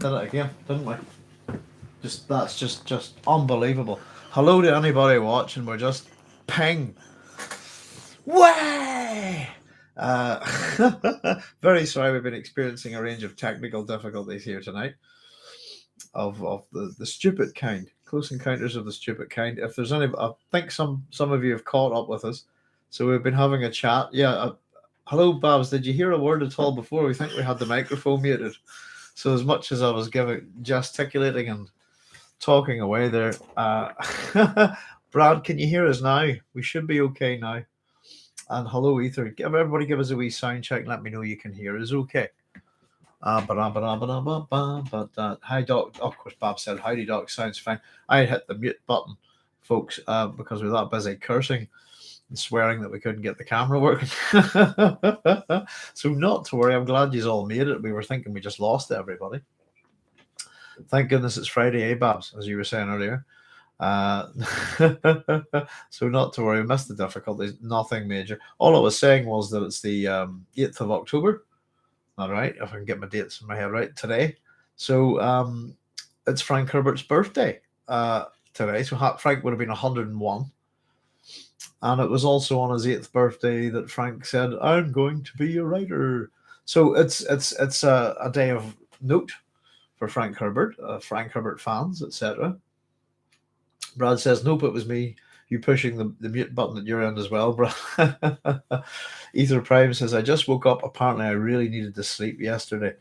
Did it again, didn't we? That's just unbelievable. Hello to anybody watching. We're just ping. Way. Very sorry, we've been experiencing a range of technical difficulties here tonight of the stupid kind. Close Encounters of the Stupid Kind. If there's any, I think some of you have caught up with us. So we've been having a chat. Yeah. Hello, Babs. Did you hear a word at all before? We think we had the microphone muted. So as much as I was gesticulating and talking away there, Brad, can you hear us now? We should be okay now. And hello, Ether. Everybody give us a wee sound check and let me know you can hear us okay. Hi, Doc. Of course, Bob said, howdy, Doc. Sounds fine. I hit the mute button, folks, because we were that busy cursing and swearing that we couldn't get the camera working. So not to worry. I'm glad you all made it. We were thinking we just lost everybody. Thank goodness it's Friday, eh, Babs, as you were saying earlier. So not to worry. We missed the difficulties. Nothing major. All I was saying was that it's the 8th of October. All right, if I can get my dates in my head right today. So it's Frank Herbert's birthday today. So Frank would have been 101. And it was also on his 8th birthday that Frank said, I'm going to be a writer. So it's a day of note for Frank Herbert fans, etc. Brad says, nope, it was me. You pushing the mute button at your end as well, Brad. Ether Prime says, I just woke up. Apparently, I really needed to sleep yesterday.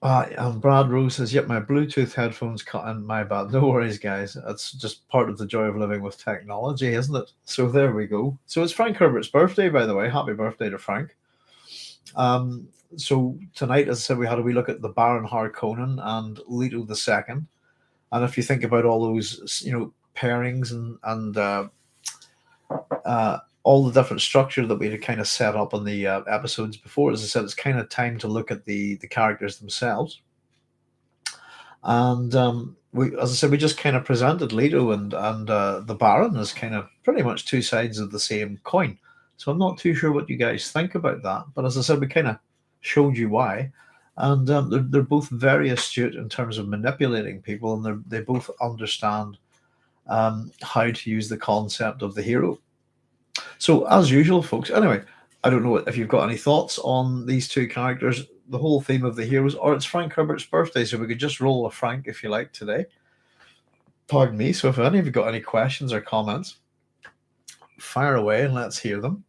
And Brad Rose says, yep, my Bluetooth headphones cut in. My bad. No worries, guys. That's just part of the joy of living with technology, isn't it? So there we go. So it's Frank Herbert's birthday, by the way. Happy birthday to Frank. So tonight, as I said, we had a wee look at the Baron Harkonnen and Leto II. And if you think about all those, pairings and all the different structure that we had kind of set up on the episodes before, as I said, it's kind of time to look at the characters themselves. And as I said, we just kind of presented Leto and the Baron as kind of pretty much two sides of the same coin. So I'm not too sure what you guys think about that. But as I said, we kind of showed you why. And they're both very astute in terms of manipulating people, and they both understand how to use the concept of the hero. So as usual, folks, anyway, I don't know if you've got any thoughts on these two characters, the whole theme of the heroes, or it's Frank Herbert's birthday, so we could just roll a Frank if you like today. Pardon me. So if any of you got any questions or comments, fire away and let's hear them.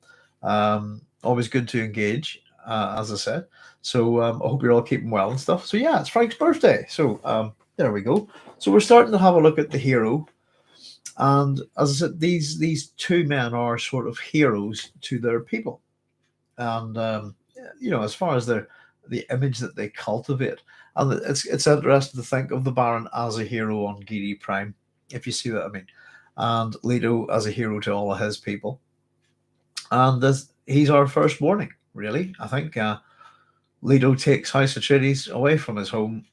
Always good to engage, as I said. So I hope you're all keeping well and stuff. So yeah, it's Frank's birthday. So there we go. So we're starting to have a look at the hero. And as I said, these two men are sort of heroes to their people. And, as far as the image that they cultivate. And it's interesting to think of the Baron as a hero on Giri Prime, if you see what I mean. And Leto as a hero to all of his people. And he's our first warning, really. I think Leto takes House Atreides away from his home.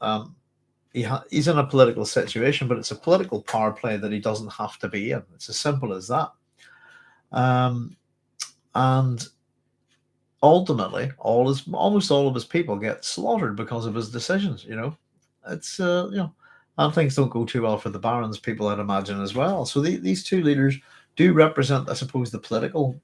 He's in a political situation, but it's a political power play that he doesn't have to be in. It's as simple as that. And ultimately, almost all of his people get slaughtered because of his decisions. It's and things don't go too well for the Baron's people, I'd imagine, as well. So these two leaders do represent, I suppose, the political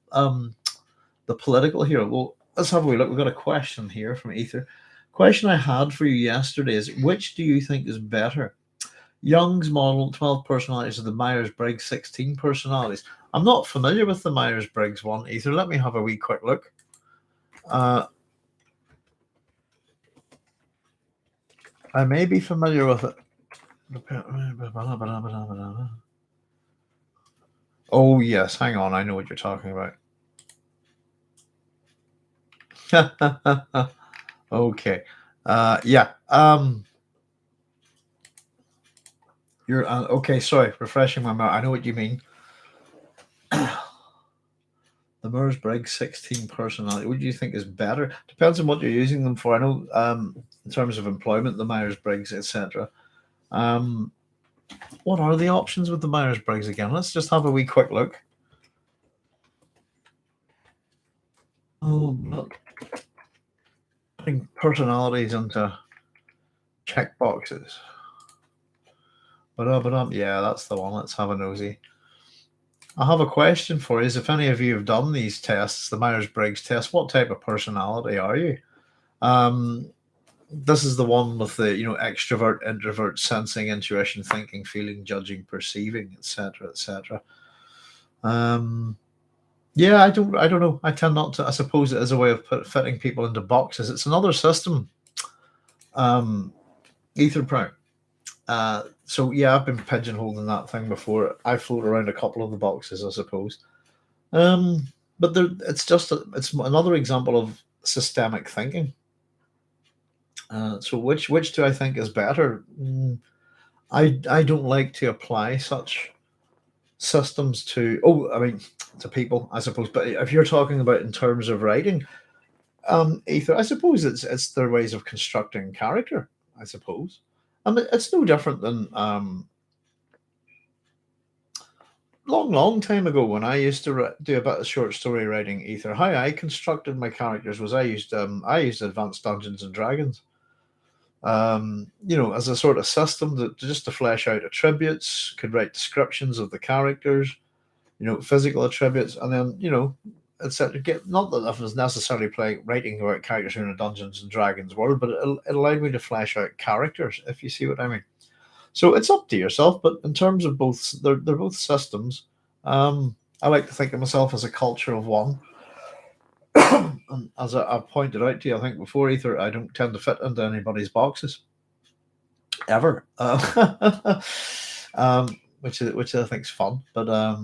hero. Well, let's have a wee look. We've got a question here from Ether. Question I had for you yesterday is, which do you think is better? Jung's model, 12 personalities, or the Myers-Briggs 16 personalities? I'm not familiar with the Myers-Briggs one, Ether. Let me have a wee quick look. I may be familiar with it. Oh, yes. Hang on. I know what you're talking about. Okay. Yeah. You're okay. Sorry, refreshing my memory. I know what you mean. The Myers-Briggs 16 personality. What do you think is better? Depends on what you're using them for. I know, in terms of employment, the Myers-Briggs, etc. What are the options with the Myers-Briggs again? Let's just have a wee quick look. Oh, putting personalities into Check boxes. But yeah, that's the one. Let's have a nosy. I have a question for you. If any of you have done these tests, the Myers-Briggs test, what type of personality are you? This is the one with the extrovert, introvert, sensing, intuition, thinking, feeling, judging, perceiving, etc., etc. Yeah, I don't know. I tend not to. I suppose it is a way of fitting people into boxes. It's another system. Ether Prime. So yeah, I've been pigeonholed in that thing before. I float around a couple of the boxes, I suppose. But it's another example of systemic thinking. So which do I think is better? I don't like to apply such systems to to people, I suppose. But if you're talking about in terms of writing, Ether, I suppose it's their ways of constructing character. I suppose. It's no different than long time ago when I used to do a bit of short story writing. Ether, how I constructed my characters was I used Advanced Dungeons and Dragons. As a sort of system that just to flesh out attributes, could write descriptions of the characters, physical attributes, and then etc. Get not that I was necessarily writing about characters in a Dungeons and Dragons world, but it allowed me to flesh out characters, if you see what I mean. So it's up to yourself, but in terms of both, they're both systems. I like to think of myself as a culture of one. And as I've pointed out to you, I think before, Ether, I don't tend to fit into anybody's boxes ever, which I think is fun. But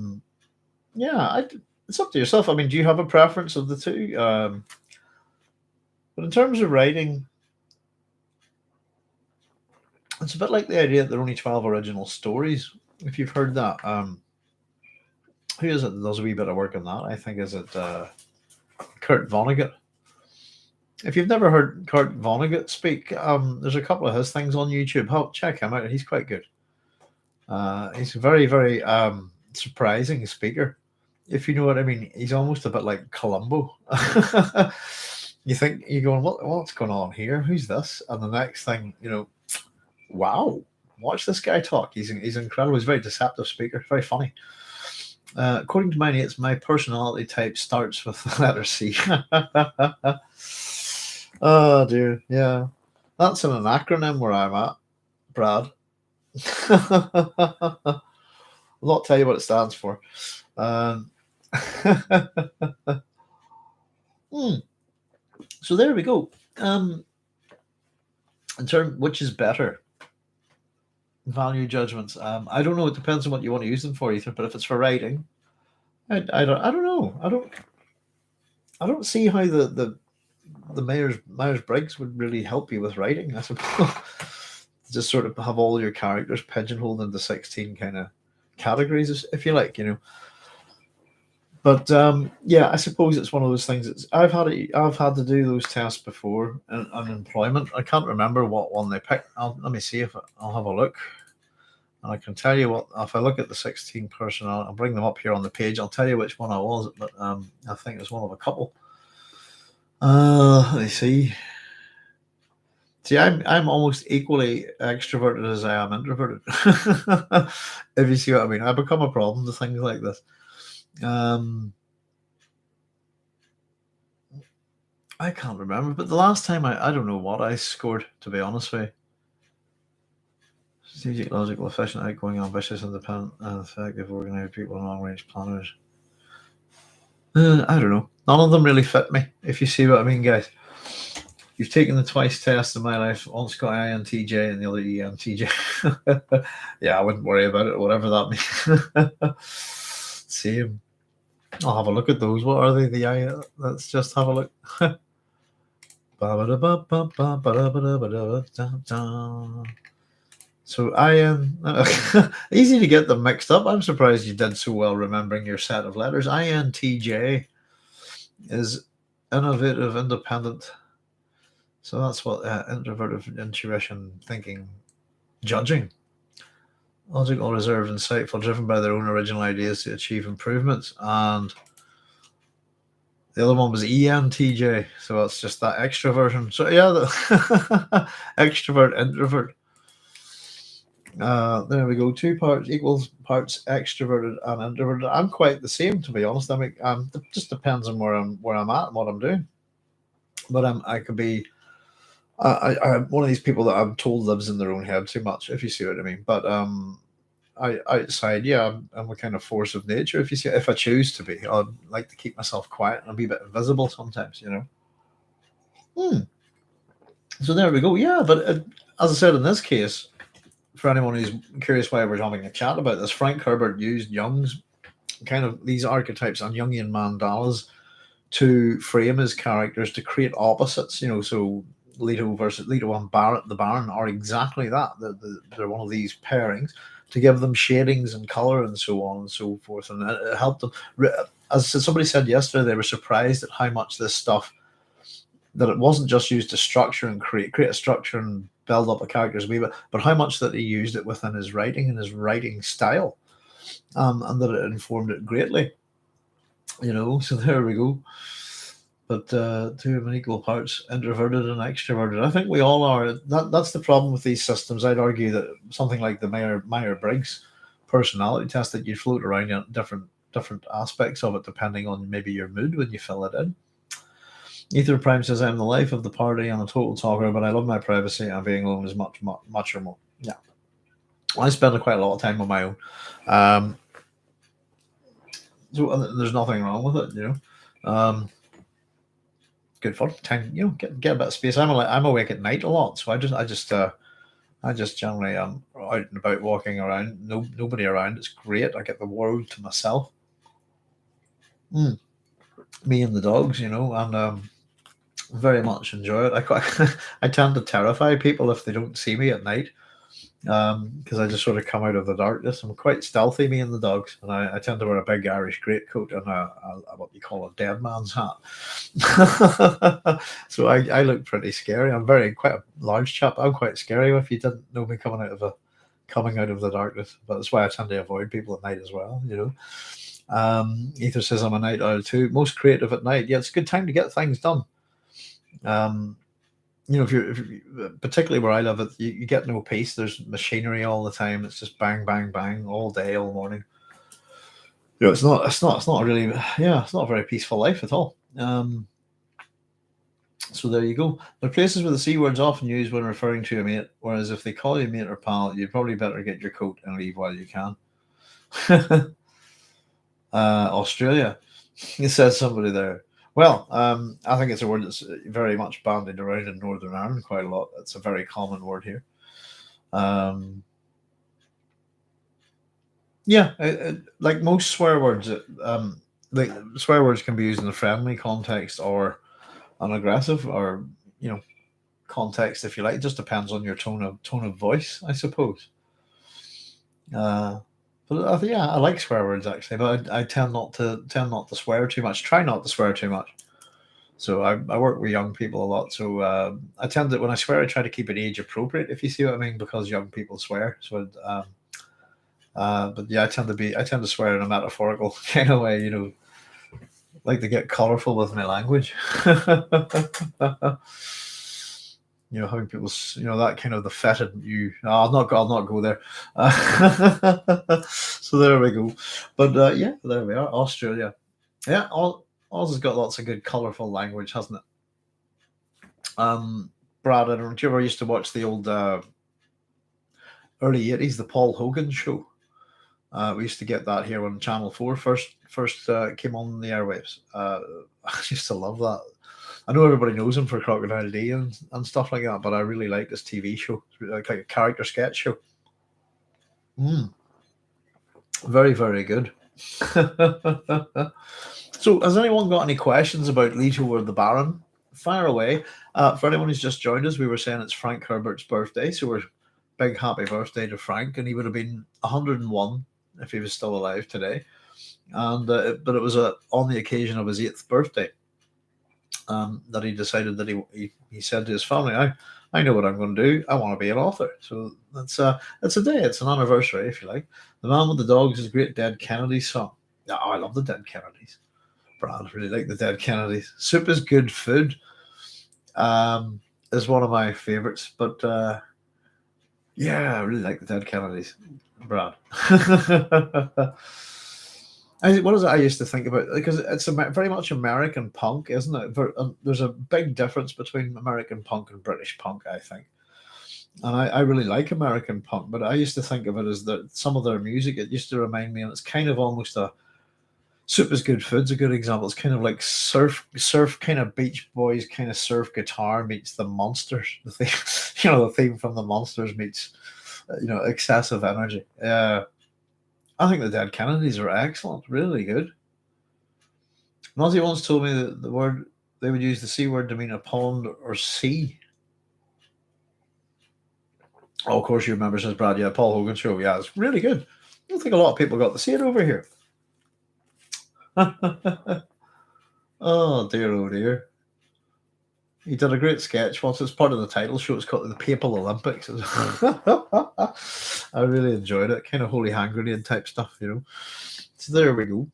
yeah, it's up to yourself. I mean, do you have a preference of the two? But in terms of writing, it's a bit like the idea that there are only 12 original stories. If you've heard that, who is it that does a wee bit of work on that? I think is it Kurt Vonnegut. If you've never heard Kurt Vonnegut speak, there's a couple of his things on YouTube. Check him out. He's quite good. He's a very, very surprising speaker. If you know what I mean, he's almost a bit like Columbo. You're going, what's going on here? Who's this? And the next thing, wow, watch this guy talk. He's incredible. He's a very deceptive speaker. Very funny. According to mine, it's my personality type starts with the letter C. Oh dear, yeah. That's an acronym where I'm at, Brad. I'll not tell you what it stands for. So there we go. In terms, which is better? Value judgments. I don't know. It depends on what you want to use them for, Ethan. But if it's for writing, I don't know. I don't see how the Myers-Briggs would really help you with writing, I suppose. Just sort of have all your characters pigeonholed into 16 kind of categories, if you like, But yeah, I suppose it's one of those things. I've had to do those tests before on employment. I can't remember what one they picked. Let me see if I'll have a look, and I can tell you what. If I look at the 16 person, I'll bring them up here on the page. I'll tell you which one I was, but I think it was one of a couple. Let me see. See, I'm almost equally extroverted as I am introverted. If you see what I mean, I become a problem to things like this. I can't remember, but the last time I don't know what I scored, to be honest with you. Strategic, logical, efficient, outgoing, ambitious, independent, and effective, organized people, and long-range planners. I don't know. None of them really fit me, if you see what I mean, guys. You've taken the twice test in my life. One's got INTJ and the other ENTJ. Yeah, I wouldn't worry about it, whatever that means. Same. I'll have a look at those. What are they? Let's just have a look. So easy to get them mixed up. I'm surprised you did so well remembering your set of letters. INTJ is innovative, independent. So that's what introverted, intuition, thinking, judging. Logical, reserved, insightful, driven by their own original ideas to achieve improvements. And The other one was ENTJ, so it's just that extra version. So yeah, the extrovert, introvert. There we go. Two parts equals parts extroverted and introverted. I'm quite the same, to be honest. I mean, it just depends on where I'm at and what I'm doing. But I could be I'm one of these people that I'm told lives in their own head too much, if you see what I mean. But outside, yeah, I'm a kind of force of nature. If you see, if I choose to be, I'd like to keep myself quiet and be a bit invisible sometimes, you know. Hmm. So there we go. Yeah, but as I said, in this case, for anyone who's curious why we're having a chat about this, Frank Herbert used Jung's kind of these archetypes and Jungian mandalas to frame his characters to create opposites. You know, so Leto and Barrett the Baron are exactly that. They're one of these pairings to give them shadings and color and so on and so forth, and it helped them. As somebody said yesterday, they were surprised at how much this stuff that it wasn't just used to structure and create a structure and build up a character's wee bit, but how much that he used it within his writing and his writing style, and that it informed it greatly. You know, so there we go. But two of an equal parts introverted and extroverted. I think we all are. That's the problem with these systems. I'd argue that something like the Meyer Briggs personality test, that you float around in different aspects of it depending on maybe your mood when you fill it in. Ether Prime says, I'm the life of the party and a total talker, but I love my privacy and being alone is much or more. Yeah. I spend quite a lot of time on my own. So there's nothing wrong with it, you know. Good fun. Time, you know, get a bit of space. I'm awake at night a lot, so I just generally am out and about walking around. Nobody around. It's great. I get the world to myself. Me and the dogs, you know, and very much enjoy it. I tend to terrify people if they don't see me at night, because I just sort of come out of the darkness. I'm quite stealthy, me and the dogs, and I tend to wear a big Irish greatcoat and what you call a dead man's hat. So I look pretty scary. I'm quite a large chap. I'm quite scary if you didn't know me coming out of the darkness. But that's why I tend to avoid people at night as well. You know. Ether says I'm a night owl too. Most creative at night. Yeah, it's a good time to get things done. You know, if you particularly where I live, you get no peace. There's machinery all the time. It's just bang, bang, bang all day, all morning. You know, it's not really, yeah, it's not a very peaceful life at all. So there you go. There are places where the C word's often used when referring to a mate, whereas if they call you mate or pal, you'd probably better get your coat and leave while you can. Australia, it says somebody there. Well, I think it's a word that's very much bandied around in Northern Ireland quite a lot. It's a very common word here. Yeah, like most swear words, like swear words can be used in a friendly context or an aggressive, or you know, context if you like. It just depends on your tone of voice, I suppose. But yeah, I like swear words actually, but I tend not to swear too much. Try not to swear too much. So I work with young people a lot. So I tend to, when I swear, I try to keep it age appropriate, if you see what I mean, because young people swear. So but yeah, I tend to swear in a metaphorical kind of way. You know, like to get colourful with my language. You know, having people, you know, that kind of the fetid you. No, I'll not go there. So there we go. But yeah, there we are. Australia. Yeah, Oz has got lots of good, colourful language, hasn't it? Brad, I don't know. Do you ever used to watch the old early 80s, the Paul Hogan show? We used to get that here when Channel 4 first came on the airwaves. I used to love that. I know everybody knows him for Crocodile D and stuff like that, but I really like this TV show. It's like a character sketch show. Very, very good. So, has anyone got any questions about Leto or the Baron? Fire away. For anyone who's just joined us, we were saying it's Frank Herbert's birthday, so we're big happy birthday to Frank, and he would have been 101 if he was still alive today. And but it was on the occasion of his 8th birthday that he decided that he said to his family, I know what I'm going to do. I want to be an author. So it's a day. It's an anniversary, if you like. The Man with the Dogs is a great Dead Kennedys song. Oh, I love the Dead Kennedys. Brad, really like the Dead Kennedys. Soup is good food. Is one of my favorites, but yeah, I really like the Dead Kennedys. Brad. What is it I used to think about? Because it's very much American punk, isn't it? There's a big difference between American punk and British punk, I think. And I really like American punk, but I used to think of it as that some of their music, it used to remind me, and it's kind of almost a Soup is Good Food's a good example. It's kind of like surf kind of Beach Boys kind of surf guitar meets the Monsters. The theme, the theme from the Monsters meets, excessive energy. Yeah. I think the Dead Kennedys are excellent, really good. Nazi once told me that the word they would use the C word to mean a pond or sea. Oh, of course you remember, says Brad. Yeah, Paul Hogan show. Yeah, it's really good. I don't think a lot of people got to see it over here. Oh dear, oh dear. He did a great sketch once. It's part of the title show. It's called the Papal Olympics. I really enjoyed it. Kind of holy hand grenade type stuff, So there we go.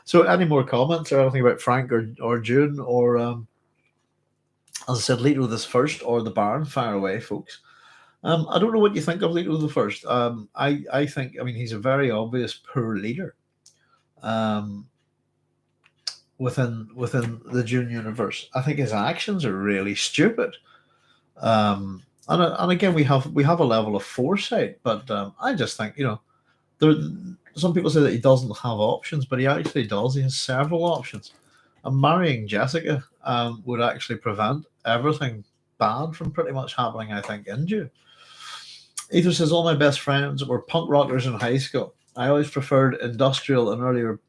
So any more comments or anything about Frank or Dune or as I said, Leto the First or the Baron? Fire away, folks. I don't know what you think of Leto the First. I think, he's a very obvious poor leader. Within the Dune universe, I think his actions are really stupid. And again, we have a level of foresight, but I just think there. Some people say that he doesn't have options, but he actually does. He has several options. And marrying Jessica would actually prevent everything bad from pretty much happening, I think, in Dune. Ether says, all my best friends were punk rockers in high school. I always preferred industrial and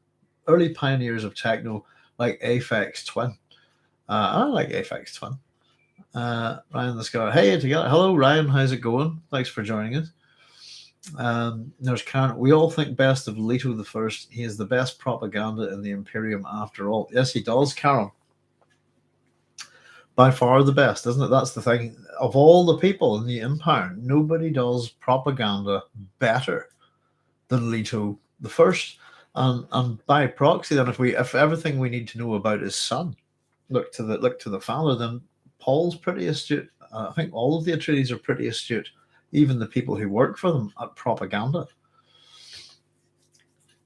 early pioneers of techno like Aphex Twin. I like Aphex Twin. Ryan the Scar. Hey, together. Hello, Ryan. How's it going? Thanks for joining us. There's Karen. We all think best of Leto the First. He is the best propaganda in the Imperium after all. Yes, he does, Karen. By far the best, isn't it? That's the thing. Of all the people in the Empire, nobody does propaganda better than Leto the First. And by proxy, then, if everything we need to know about his son, look to the father, then Paul's pretty astute. I think all of the Atreides are pretty astute, even the people who work for them, at propaganda.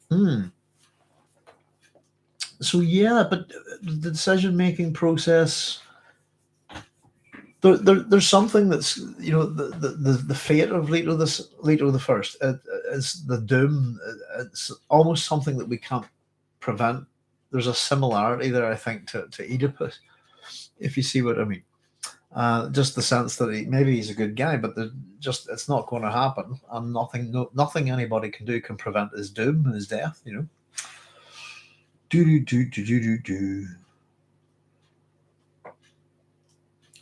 So yeah, but the decision-making process, there's something that's the fate of Leto the First. It's the doom. It's almost something that we can't prevent. There's a similarity there, I think, to Oedipus, if you see what I mean. Just the sense that maybe he's a good guy, but it's not going to happen, and nothing anybody can do can prevent his doom and his death. Do.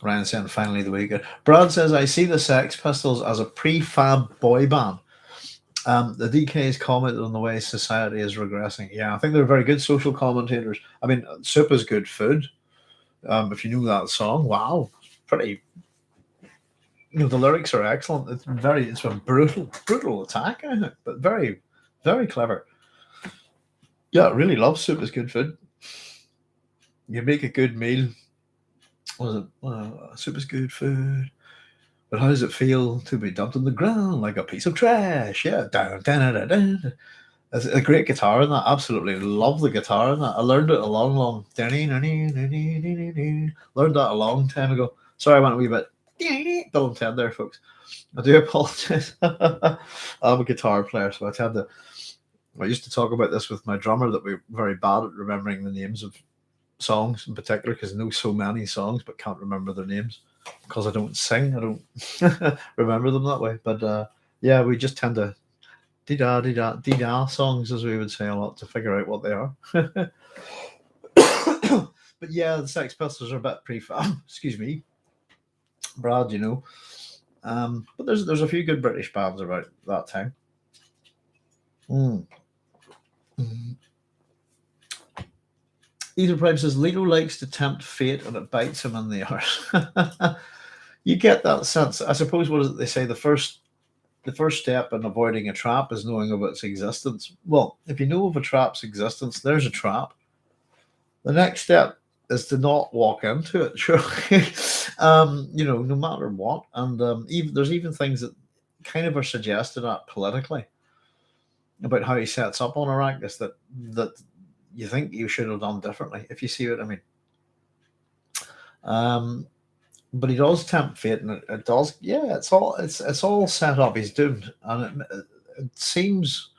Ryan saying finally the weekend. Brad says, I see the Sex Pistols as a prefab boy band. The DK's commented on the way society is regressing. Yeah, I think they're very good social commentators. Soup is good food. If you know that song, wow, pretty. The lyrics are excellent. It's a brutal attack, I think, but very, very clever. Yeah, I really love Soup is good food. You make a good meal. Soup is good food. But how does it feel to be dumped on the ground like a piece of trash? Yeah, down. There's a great guitar in that. Absolutely love the guitar in that. I learned it learned that a long time ago. Sorry, I went a wee bit Bill and Ted there, folks. I do apologize. I'm a guitar player, so I used to talk about this with my drummer, that we're very bad at remembering the names of songs in particular, because I know so many songs but can't remember their names because I don't sing. I don't remember them that way. But yeah, we just tend to dee-da songs, as we would say a lot, to figure out what they are. But yeah, the Sex Pistols are a bit prefab. Excuse me, Brad. But there's a few good British bands about that time. Ether Prime says Leto likes to tempt fate and it bites him in the arse. You get that sense. I suppose, what is it they say? The first step in avoiding a trap is knowing of its existence. Well, if you know of a trap's existence, there's a trap. The next step is to not walk into it, surely. No matter what. And even there's even things that kind of are suggested at politically about how he sets up on Arrakis that you think you should have done differently, if you see what I mean. Um, but he does tempt fate, and it does. Yeah, it's all set up. He's doomed, and it seems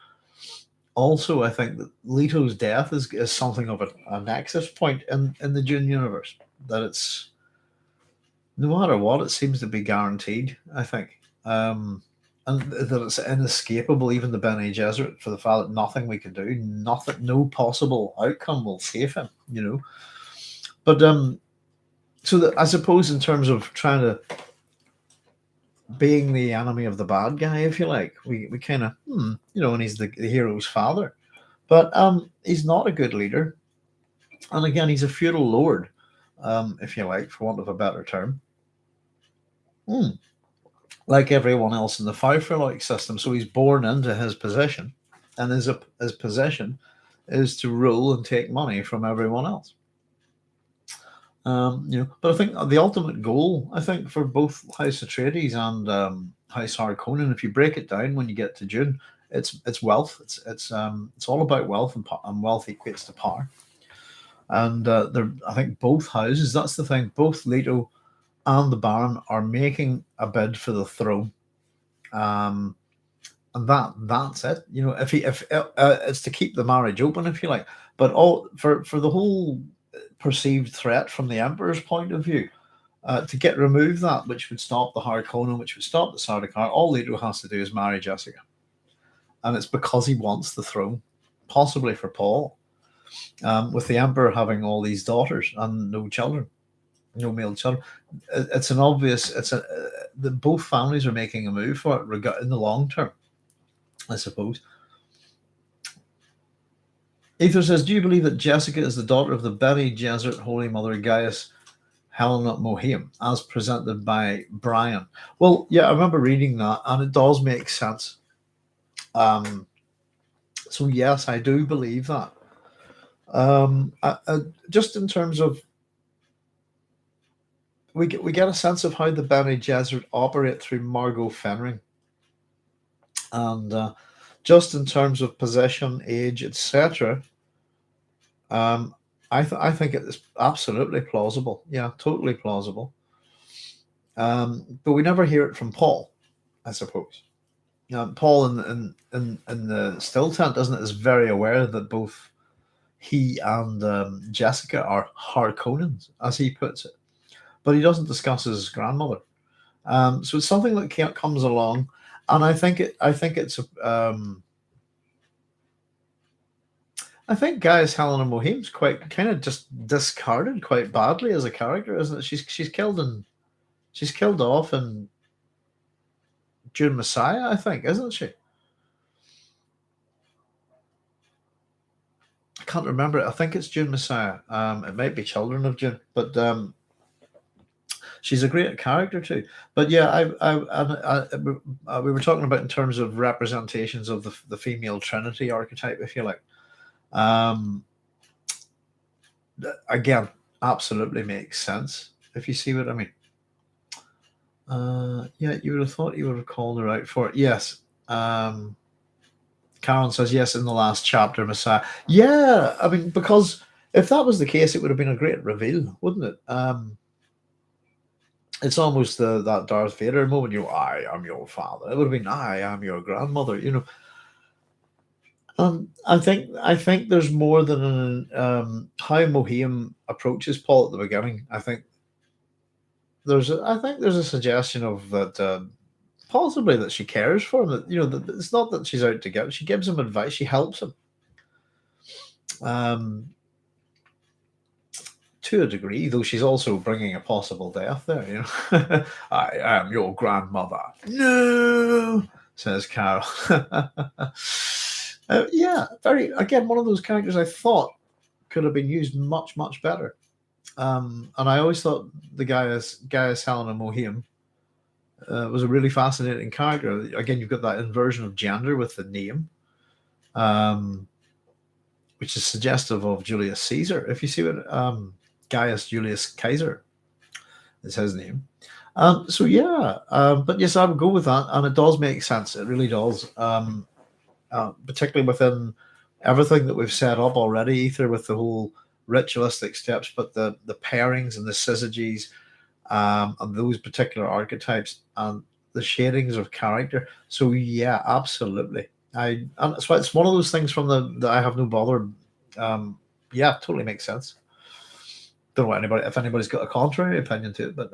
also, I think that Leto's death is something of a nexus point in the Dune universe. That it's no matter what, it seems to be guaranteed. I think, and that it's inescapable. Even the Bene Gesserit, for the fact that nothing we can do, nothing, no possible outcome will save him. But so that I suppose in terms of trying to being the enemy of the bad guy, if you like, we kind of and he's the hero's father, but he's not a good leader, and again he's a feudal lord, if you like, for want of a better term. Hmm. Like everyone else in the Pfeiffer-like system, so he's born into his position, and his position is to rule and take money from everyone else. But I think the ultimate goal, I think, for both House Atreides and House Harkonnen, if you break it down when you get to Dune, it's wealth. It's all about wealth, and wealth equates to power. And I think both houses. That's the thing. Both Leto and the Baron are making a bid for the throne. Um, and that's it. If it's to keep the marriage open, if you like, but all for the whole perceived threat from the Emperor's point of view, to get remove that, which would stop the Harkonnen, which would stop the Sardaukar. All Leto has to do is marry Jessica, and it's because he wants the throne, possibly for Paul, with the Emperor having all these daughters and no children, no male children. It's an obvious. Both families are making a move for it in the long term, I suppose. Ether says, "Do you believe that Jessica is the daughter of the Bene Gesserit Holy Mother Gaius Helena Mohim, as presented by Brian?" Well, yeah, I remember reading that, and it does make sense. Um, so yes, I do believe that. Just in terms of we get a sense of how the Bene Gesserit operate through Margot Fenring, and just in terms of possession, age, etc. I think it is absolutely plausible. Yeah, totally plausible. But we never hear it from Paul, I suppose. Paul in the still tent, isn't it, is very aware that both he and Jessica are Harkonnens, as he puts it. But he doesn't discuss his grandmother. So it's something that comes along, and I think Gaius Helena Mohim's quite kind of just discarded quite badly as a character, isn't it? She's killed off in Dune Messiah, I think, isn't she? I can't remember it. I think it's Dune Messiah. It might be Children of Dune, but she's a great character too. But yeah, we were talking about in terms of representations of the female Trinity archetype, if you like. Um, Again, absolutely makes sense if you see what I mean. Yeah, you would have thought you would have called her out for it. Yes. Karen says yes in the last chapter, Messiah. Yeah, I mean, because if that was the case, it would have been a great reveal, wouldn't it? It's almost that Darth Vader moment. I am your father. It would have been, I am your grandmother. I think there's more than how Mohim approaches Paul at the beginning. I think there's a suggestion of that. Possibly that she cares for him. That it's not that she's out to get him. She gives him advice. She helps him. Um, to a degree, though she's also bringing a possible death there. I am your grandmother. No, says Carol. Yeah, very again one of those characters I thought could have been used much much better. And I always thought the Gaius Helena Mohim was a really fascinating character. Again, you've got that inversion of gender with the name, um, which is suggestive of Julius Caesar. If you see what Gaius Julius Caesar is his name. So yeah, but yes, I would go with that, and it does make sense. It really does, particularly within everything that we've set up already, Ether, with the whole ritualistic steps, but the pairings and the syzygies, and those particular archetypes and the shadings of character. So yeah, absolutely. And it's one of those things from the I have no bother. Yeah, totally makes sense. Don't know what anybody if anybody's got a contrary opinion to it, but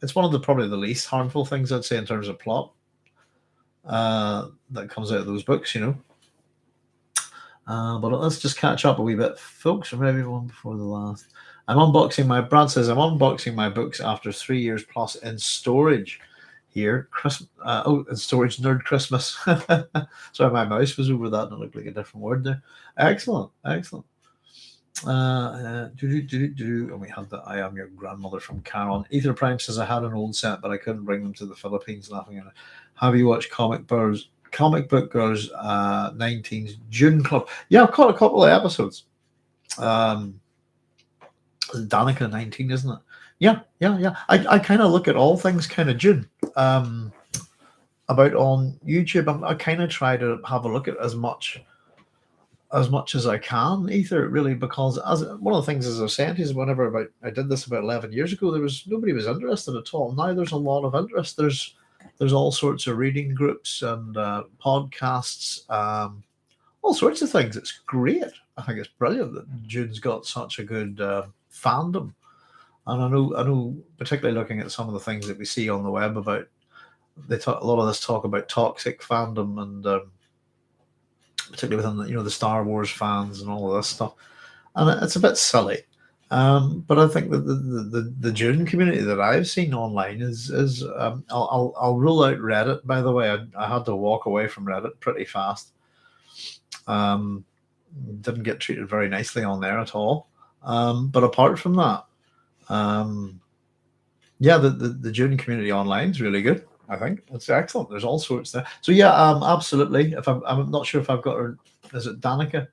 it's one of the probably the least harmful things I'd say in terms of plot that comes out of those books, you know. But let's just catch up a wee bit, folks. Or maybe one before the last. Brad says I'm unboxing my books after 3 years plus in storage. Here, Christmas. In storage nerd Christmas. Sorry, my mouse was over that, and it looked like a different word there. Excellent, excellent. And we had that. I am your grandmother from Caron. Ether Prime says I had an old set, but I couldn't bring them to the Philippines. Laughing at it. Have you watched Comic Book Girls 19's Dune Club? Yeah, I've caught a couple of episodes. Danica 19, isn't it? Yeah. I kind of look at all things kind of Dune. About on YouTube, I kind of try to have a look at as much as I can, Ether, really, because as one of the things, as I was saying, is whenever I did this about 11 years ago, nobody was interested at all. Now there's a lot of interest. There's all sorts of reading groups and podcasts, all sorts of things. It's great. I think it's brilliant that June's got such a good fandom. And I know, particularly looking at some of the things that we see on the web about, a lot of this talk about toxic fandom, and particularly within the Star Wars fans and all of this stuff, and it's a bit silly. But I think that the Dune community that I've seen online is I'll rule out Reddit. By the way, I had to walk away from Reddit pretty fast. Didn't get treated very nicely on there at all. But apart from that, yeah, the Dune community online is really good. I think it's excellent. There's all sorts there. So yeah, absolutely. If I'm not sure if I've got her, is it Danica,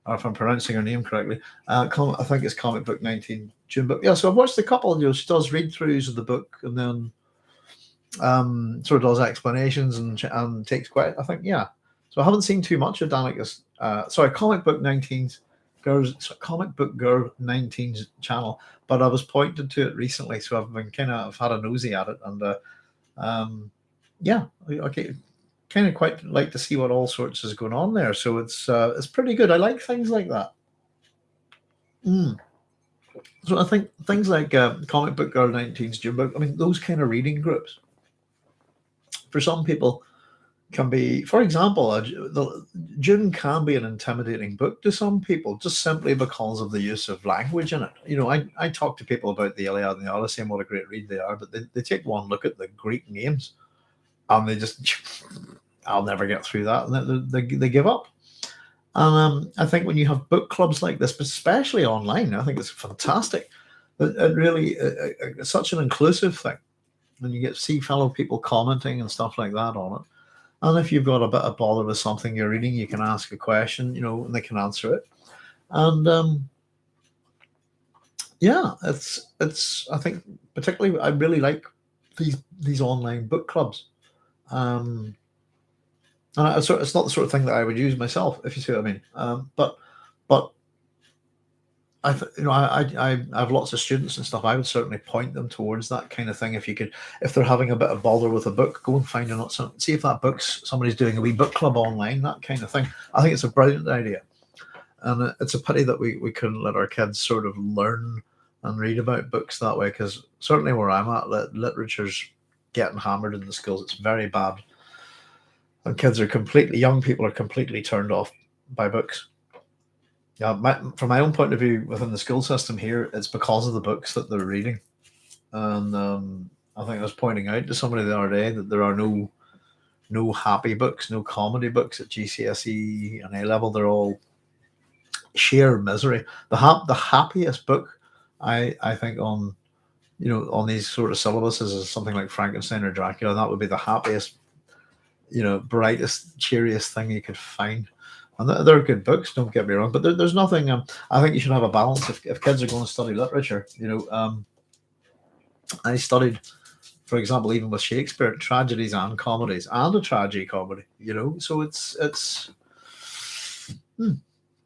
or if I'm pronouncing her name correctly. I think it's Comic Book 19 Dune book. Yeah, so I've watched a couple. She does read throughs of the book, and then sort of does explanations and takes quite. I think, yeah. So I haven't seen too much of Danica's. Comic Book 19's Comic Book Girl 19's channel, but I was pointed to it recently, so I've had a nosy at it, and yeah, okay, kind of quite like to see what all sorts is going on there. So it's pretty good. I like things like that. So I think things like Comic Book Girl 19's Dune book. I mean, those kind of reading groups, for some people, can be, for example, Dune can be an intimidating book to some people, just simply because of the use of language in it. I talk to people about the Iliad and the Odyssey and what a great read they are, but they take one look at the Greek names and they just, I'll never get through that, and they give up. And I think when you have book clubs like this, but especially online, I think it's fantastic. It really, it's such an inclusive thing, and you get to see fellow people commenting and stuff like that on it. And if you've got a bit of bother with something you're reading, you can ask a question, and they can answer it. And yeah, it's. I think particularly I really like these online book clubs. And it's not the sort of thing that I would use myself, if you see what I mean. But I have lots of students and stuff. I would certainly point them towards that kind of thing. If they're having a bit of bother with a book, go and find see if that book's somebody's doing a wee book club online, that kind of thing. I think it's a brilliant idea, and it's a pity that we couldn't let our kids sort of learn and read about books that way. Because certainly where I'm at, literature's getting hammered in the schools. It's very bad, and young people are completely turned off by books. Yeah, from my own point of view, within the school system here, it's because of the books that they're reading. And I think I was pointing out to somebody the other day that there are no happy books, no comedy books at GCSE and A level. They're all sheer misery. The happiest book I think on these sort of syllabuses is something like Frankenstein or Dracula. And that would be the happiest, brightest, cheeriest thing you could find. And they're good books. Don't get me wrong, but there's nothing. I think you should have a balance if kids are going to study literature. I studied, for example, even with Shakespeare, tragedies and comedies, and a tragedy comedy. So hmm,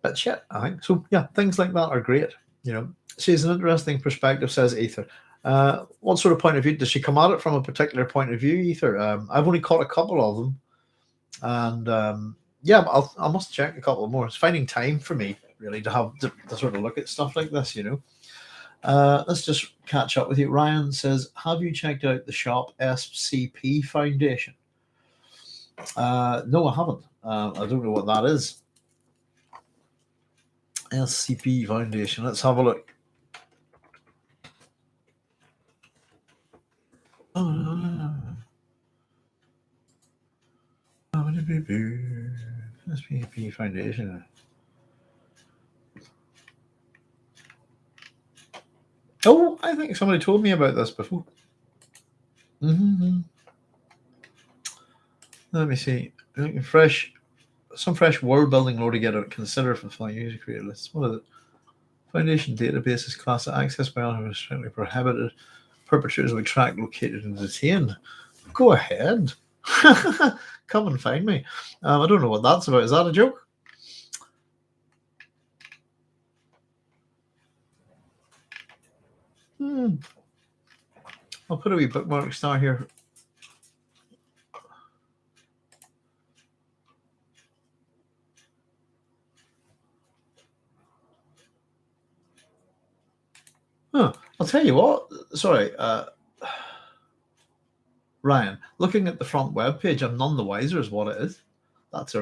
but shit, I think so. Yeah, things like that are great. She's an interesting perspective, says Ether. What sort of point of view does she come at it from? A particular point of view, Ether? I've only caught a couple of them, and yeah, but I must check a couple more. It's finding time for me really to have to sort of look at stuff like this. Let's just catch up with you. Ryan says, "Have you checked out the Shop SCP Foundation?" No, I haven't. I don't know what that is. SCP Foundation. Let's have a look. SCP Foundation. Oh, I think somebody told me about this before. Mm-hmm. Let me see. Some fresh world building lore to get out. Consider fulfilling user creator lists. What is it? Foundation databases class access by anyone who is strictly prohibited. Perpetrators will be tracked, located, and detained. Go ahead. Come and find me. I don't know what that's about. Is that a joke? I'll put a wee bookmark star here. Huh. I'll tell you what. Sorry, Ryan. Looking at the front web page, I'm none the wiser as what it is. That's a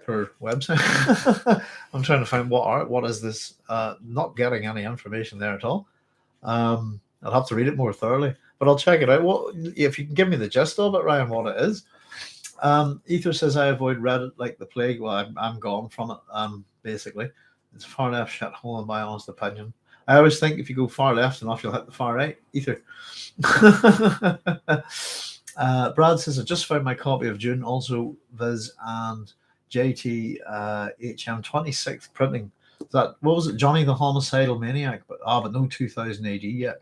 poor website. I'm trying to find what is this. Not getting any information there at all. I'll have to read it more thoroughly, but I'll check it out. What if you can give me the gist of it, Ryan? What it is? Ether says I avoid Reddit like the plague. Well, I'm gone from it. Basically, it's a far left shithole in my honest opinion. I always think if you go far left enough, you'll hit the far right. Ether. Brad says I just found my copy of Dune, also Viz and JT HM 26th printing. What was it? Johnny the Homicidal Maniac, but no 2000 AD yet.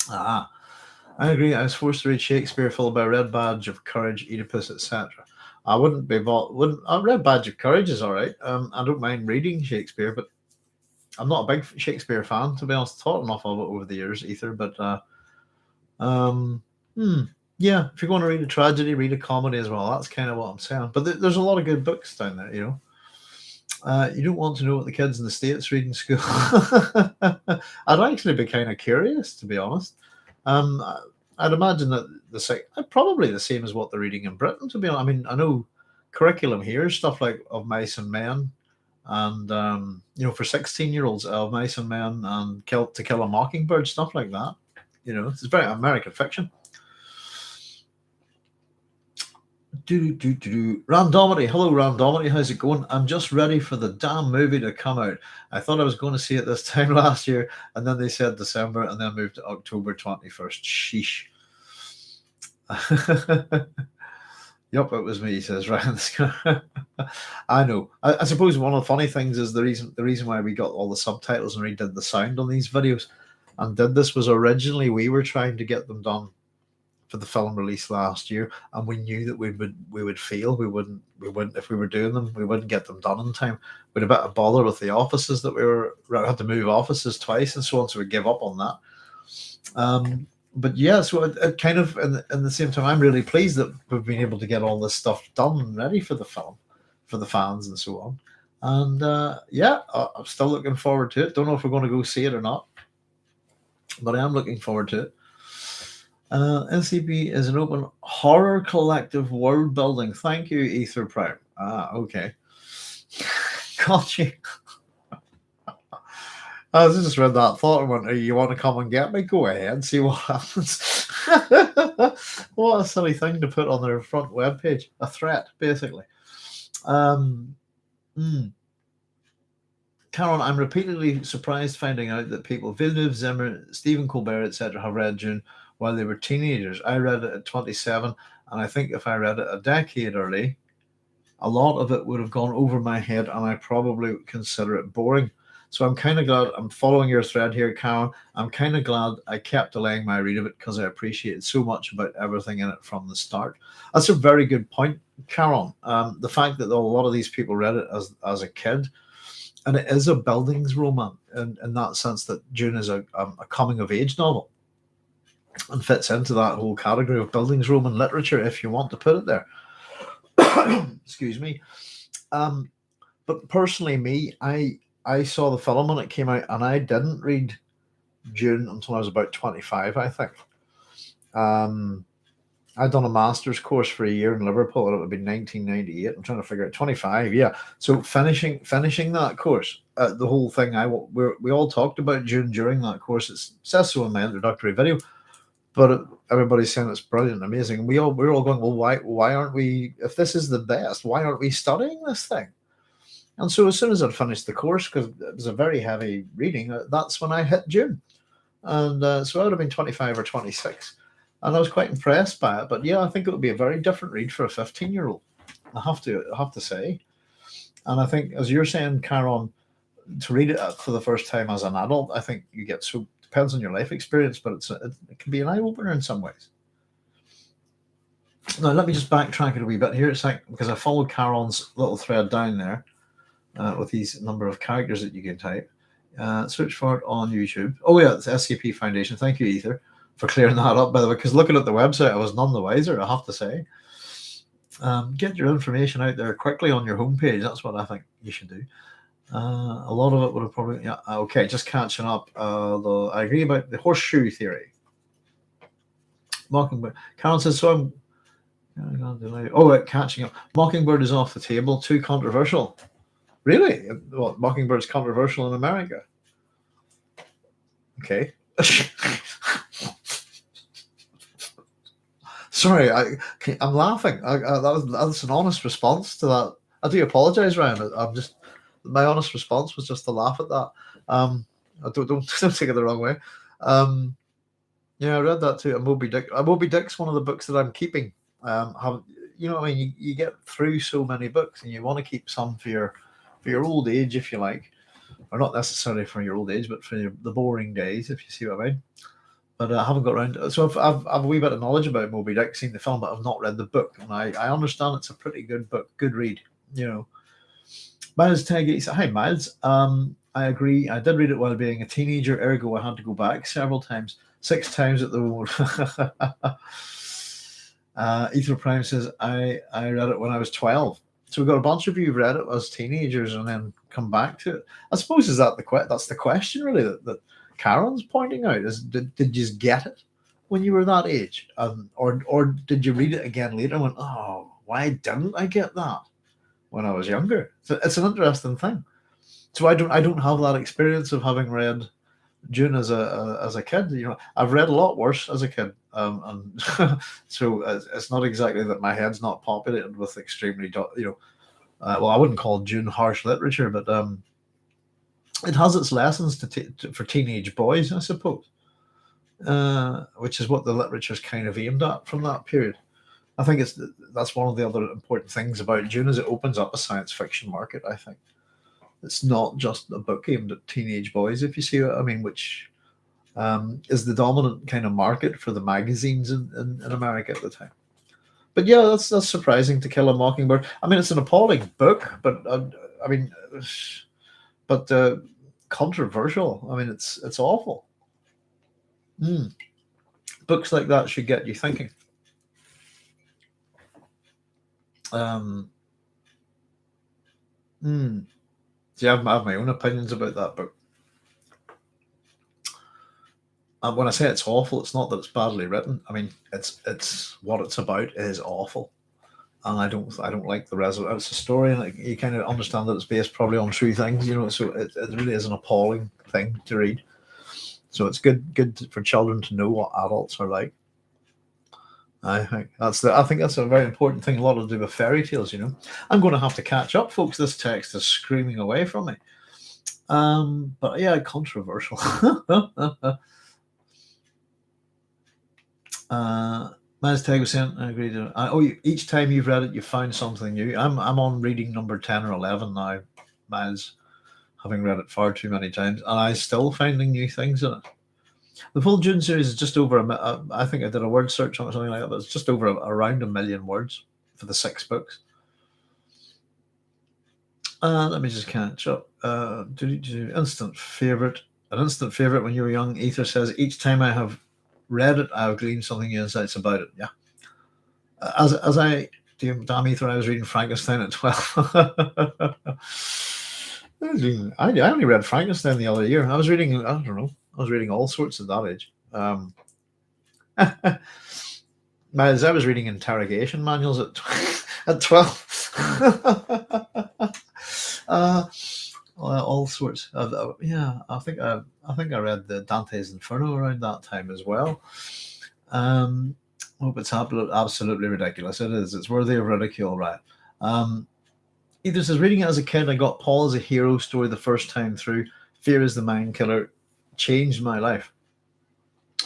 I agree. I was forced to read Shakespeare followed by Red Badge of Courage, Oedipus, etc. I wouldn't be bought. Wouldn't Red Badge of Courage is all right. I don't mind reading Shakespeare, but I'm not a big Shakespeare fan, to be honest. Taught enough of it over the years, Ether. But yeah, if you're going to read a tragedy, read a comedy as well. That's kind of what I'm saying. But there's a lot of good books down there, You don't want to know what the kids in the States read in school. I'd actually be kind of curious, to be honest. I'd imagine that probably the same as what they're reading in Britain, to be honest. I mean, I know curriculum here is stuff like Of Mice and Men, and for 16-year-olds, Of Mice and Men and To Kill a Mockingbird, stuff like that. It's very American fiction. Randomity. Hello, Randomity. How's it going? I'm just ready for the damn movie to come out. I thought I was going to see it this time last year, and then they said December, and then moved to October 21st. Sheesh. Yep, it was me, says Ryan. I know. I suppose one of the funny things is the reason why we got all the subtitles and redid the sound on these videos and did this was originally we were trying to get them done for the film release last year, and we knew that we would fail. We wouldn't if we were doing them, we wouldn't get them done in time. We'd a bit of bother with the offices that we had to move offices twice and so on, so we give up on that. But yeah, so it kind of in the same time, I'm really pleased that we've been able to get all this stuff done and ready for the film, for the fans and so on. And yeah, I'm still looking forward to it. Don't know if we're going to go see it or not, but I am looking forward to it. NCB is an open horror collective world building. Thank you, Ether Prime. Okay. Got you. I just read that thought and went, you want to come and get me? Go ahead, see what happens. What a silly thing to put on their front webpage. A threat, basically. Caroline, I'm repeatedly surprised finding out that people, Villeneuve, Zimmer, Stephen Colbert, etc., have read Dune while they were teenagers. I read it at 27, and I think if I read it a decade early, a lot of it would have gone over my head, and I probably would consider it boring. So I'm kind of glad I'm following your thread here, Karen. I'm kind of glad I kept delaying my read of it because I appreciated so much about everything in it from the start. That's a very good point, Karen. The fact that a lot of these people read it as a kid, and it is a buildings romance in that sense that Dune is a coming of age novel and fits into that whole category of buildings Roman literature, if you want to put it there. Excuse me. Um, but personally, I saw the film when it came out, and I didn't read Dune until I was about 25, I think. Um, I'd done a master's course for a year in Liverpool, and it would have been 1998. I'm trying to figure out 25, yeah. So finishing that course, the whole thing, we all talked about Dune during that course. It says so in my introductory video, but everybody's saying it's brilliant, amazing. We're all going, well, why aren't we? If this is the best, why aren't we studying this thing? And so as soon as I'd finished the course, because it was a very heavy reading, that's when I hit Dune. And so I would have been 25 or 26. And I was quite impressed by it. But yeah, I think it would be a very different read for a 15-year-old. I have to say. And I think, as you're saying, Karen, to read it for the first time as an adult, I think you get so, depends on your life experience, but it can be an eye opener in some ways. Now, let me just backtrack it a wee bit here, because I followed Karen's little thread down there with these number of characters that you can type. Search for it on YouTube. Oh, yeah, it's SCP Foundation. Thank you, Ether, for clearing that up, by the way, because looking at the website, I was none the wiser, I have to say. Get your information out there quickly on your homepage. That's what I think you should do. A lot of it would have probably, yeah, okay, just catching up. I agree about the horseshoe theory. Mockingbird. Karen says, so I'm. Catching up. Mockingbird is off the table. Too controversial. Really? What? Mockingbird's controversial in America? Okay. Sorry, I'm laughing. That's an honest response to that. I do apologize, Ryan. My honest response was just to laugh at that. I don't take it the wrong way. Yeah, I read that too. A Moby Dick. A Moby Dick's one of the books that I'm keeping. You know what I mean? You get through so many books, and you want to keep some for your old age, if you like, or not necessarily for your old age, but for the boring days, if you see what I mean. But I haven't got around to it. So I've a wee bit of knowledge about Moby Dick, seen the film, but I've not read the book. And I understand it's a pretty good book, good read, you know. Miles Teggy said, hi, Miles. I agree. I did read it while being a teenager, ergo I had to go back several times, 6 times at the moment. Ether Prime says, I read it when I was 12. So we've got a bunch of you who've read it as teenagers and then come back to it. I suppose that's the question really that Karen's pointing out is did you just get it when you were that age, or did you read it again later and went, oh, why didn't I get that when I was younger? So it's an interesting thing. So I don't have that experience of having read Dune as a kid. You know, I've read a lot worse as a kid, and so it's not exactly that my head's not populated with extremely, well, I wouldn't call Dune harsh literature, but it has its lessons for teenage boys, I suppose, which is what the literature's kind of aimed at from that period. I think that's one of the other important things about Dune is it opens up a science fiction market. I think it's not just a book aimed at teenage boys, if you see what I mean, which is the dominant kind of market for the magazines in America at the time. But yeah, that's surprising, To Kill a Mockingbird. I mean, it's an appalling book, but controversial. I mean, it's awful. Books like that should get you thinking. See, I have my own opinions about that book. And when I say it's awful, it's not that it's badly written. I mean, it's what it's about is awful, and I don't like the result. It's a story, and you kind of understand that it's based probably on true things, you know. So it really is an appalling thing to read. So it's good for children to know what adults are like. I think that's a very important thing. A lot to do with fairy tales, you know. I'm going to have to catch up, folks. This text is screaming away from me. But yeah, controversial. As Tag was saying, I agree. Each time you've read it, you found something new. I'm on reading number 10 or 11 now, Miles, having read it far too many times, and I still finding new things in it. The full Dune series is just over I think I did a word search on it, something like that, but it's just over around 1 million words for the 6 books. Let me just catch up. Instant favorite. An instant favorite when you were young. Ether says each time I have read it, I have gleaned something new insights about it. Yeah, as I damn Ether, I was reading Frankenstein at 12. I only read Frankenstein the other year. I was reading. I don't know. I was reading all sorts at that age. As I was reading interrogation manuals at at 12. uh, all sorts of yeah. I think I read the Dante's Inferno around that time as well. Hope it's absolutely ridiculous. It is. It's worthy of ridicule, right? Either says reading it as a kid, I got Paul as a hero story the first time through. Fear is the Mind Killer changed my life.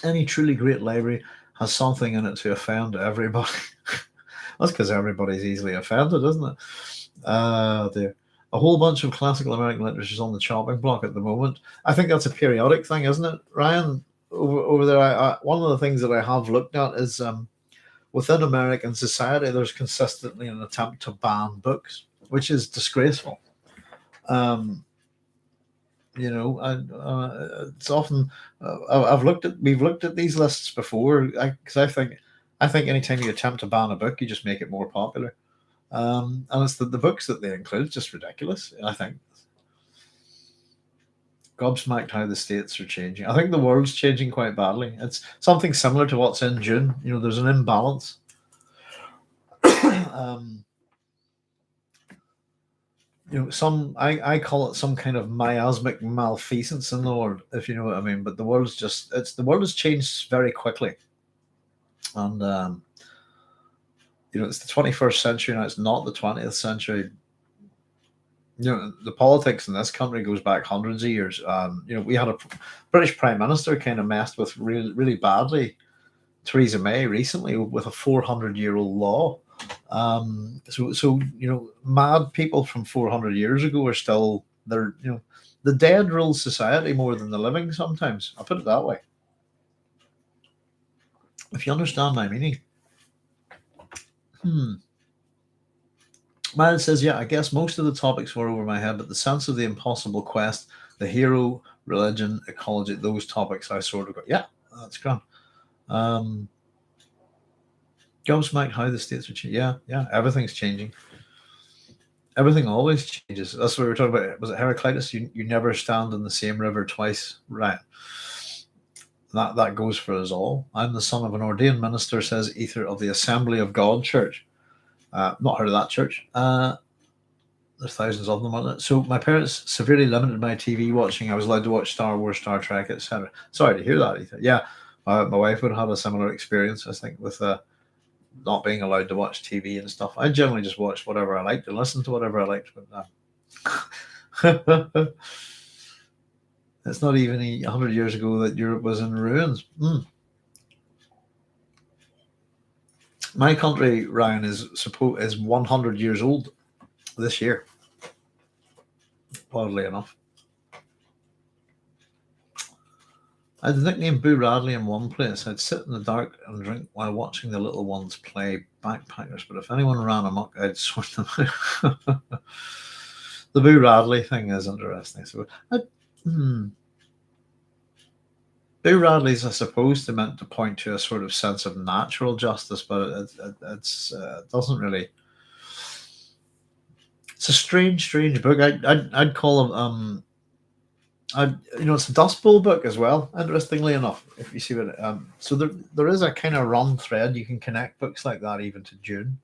Any truly great library has something in it to offend everybody. That's because everybody's easily offended, isn't it? Dear. A whole bunch of classical American literature is on the chopping block at the moment. I think that's a periodic thing, isn't it, Ryan? Over there, one of the things that I have looked at is within American society, there's consistently an attempt to ban books, which is disgraceful. Um, it's often we've looked at these lists before because I think anytime you attempt to ban a book, you just make it more popular. And it's the books that they include just ridiculous. I think gobsmacked how the states are changing. I think the world's changing quite badly. It's something similar to what's in June. There's an imbalance. um, I call it some kind of miasmic malfeasance in the world, if you know what I mean. But the world has changed very quickly, and it's the 21st century now. It's not the 20th century. The politics in this country goes back hundreds of years. We had a British Prime Minister kind of messed with really, really badly, Theresa May, recently with a 400-year-old law. So mad people from 400 years ago are still they're the dead rule society more than the living. Sometimes I'll put it that way. If you understand my meaning. Miles says, yeah, I guess most of the topics were over my head, but the sense of the impossible quest, the hero, religion, ecology, those topics I sort of got. Yeah, that's grand. Gobsmacked how the states are changing. Yeah, everything's changing. Everything always changes. That's what we were talking about. Was it Heraclitus? You never stand in the same river twice, right? That goes for us all. I'm the son of an ordained minister, says Ether of the Assembly of God Church. Not heard of that church. There's thousands of them on it. So my parents severely limited my TV watching. I was allowed to watch Star Wars, Star Trek, etc. Sorry to hear that, Ether. Yeah, my wife would have had a similar experience, I think, with not being allowed to watch TV and stuff. I generally just watched whatever I liked and listened to whatever I liked. But it's not even 100 years ago that Europe was in ruins. My country, Ryan, is 100 years old this year. Oddly enough, I had the nickname Boo Radley in one place. I'd sit in the dark and drink while watching the little ones play backpackers, but if anyone ran amok, I'd sort them out. The Boo Radley thing is interesting. So, Boo Radley's, I suppose, they meant to point to a sort of sense of natural justice, but it doesn't really. It's a strange book. I'd call them. It's a Dust Bowl book as well. Interestingly enough, if you see what, so there is a kind of run thread. You can connect books like that even to Dune,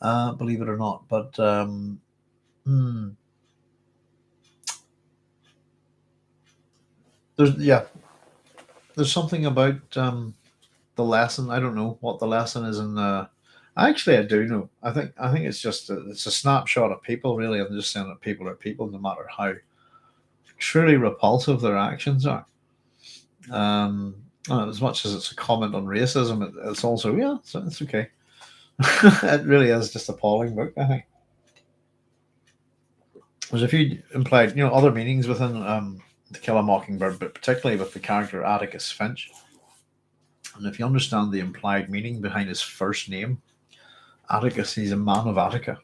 believe it or not. But there's something about the lesson. I don't know what the lesson is in. Actually, I do know. I think it's just it's a snapshot of people. Really, I'm just saying that people are people, no matter how truly repulsive their actions are. As much as it's a comment on racism, it's also, yeah, it's okay. It really is just appalling book, I think. There's a few implied, other meanings within To Kill a Mockingbird, but particularly with the character Atticus Finch. And if you understand the implied meaning behind his first name, Atticus, he's a man of Attica.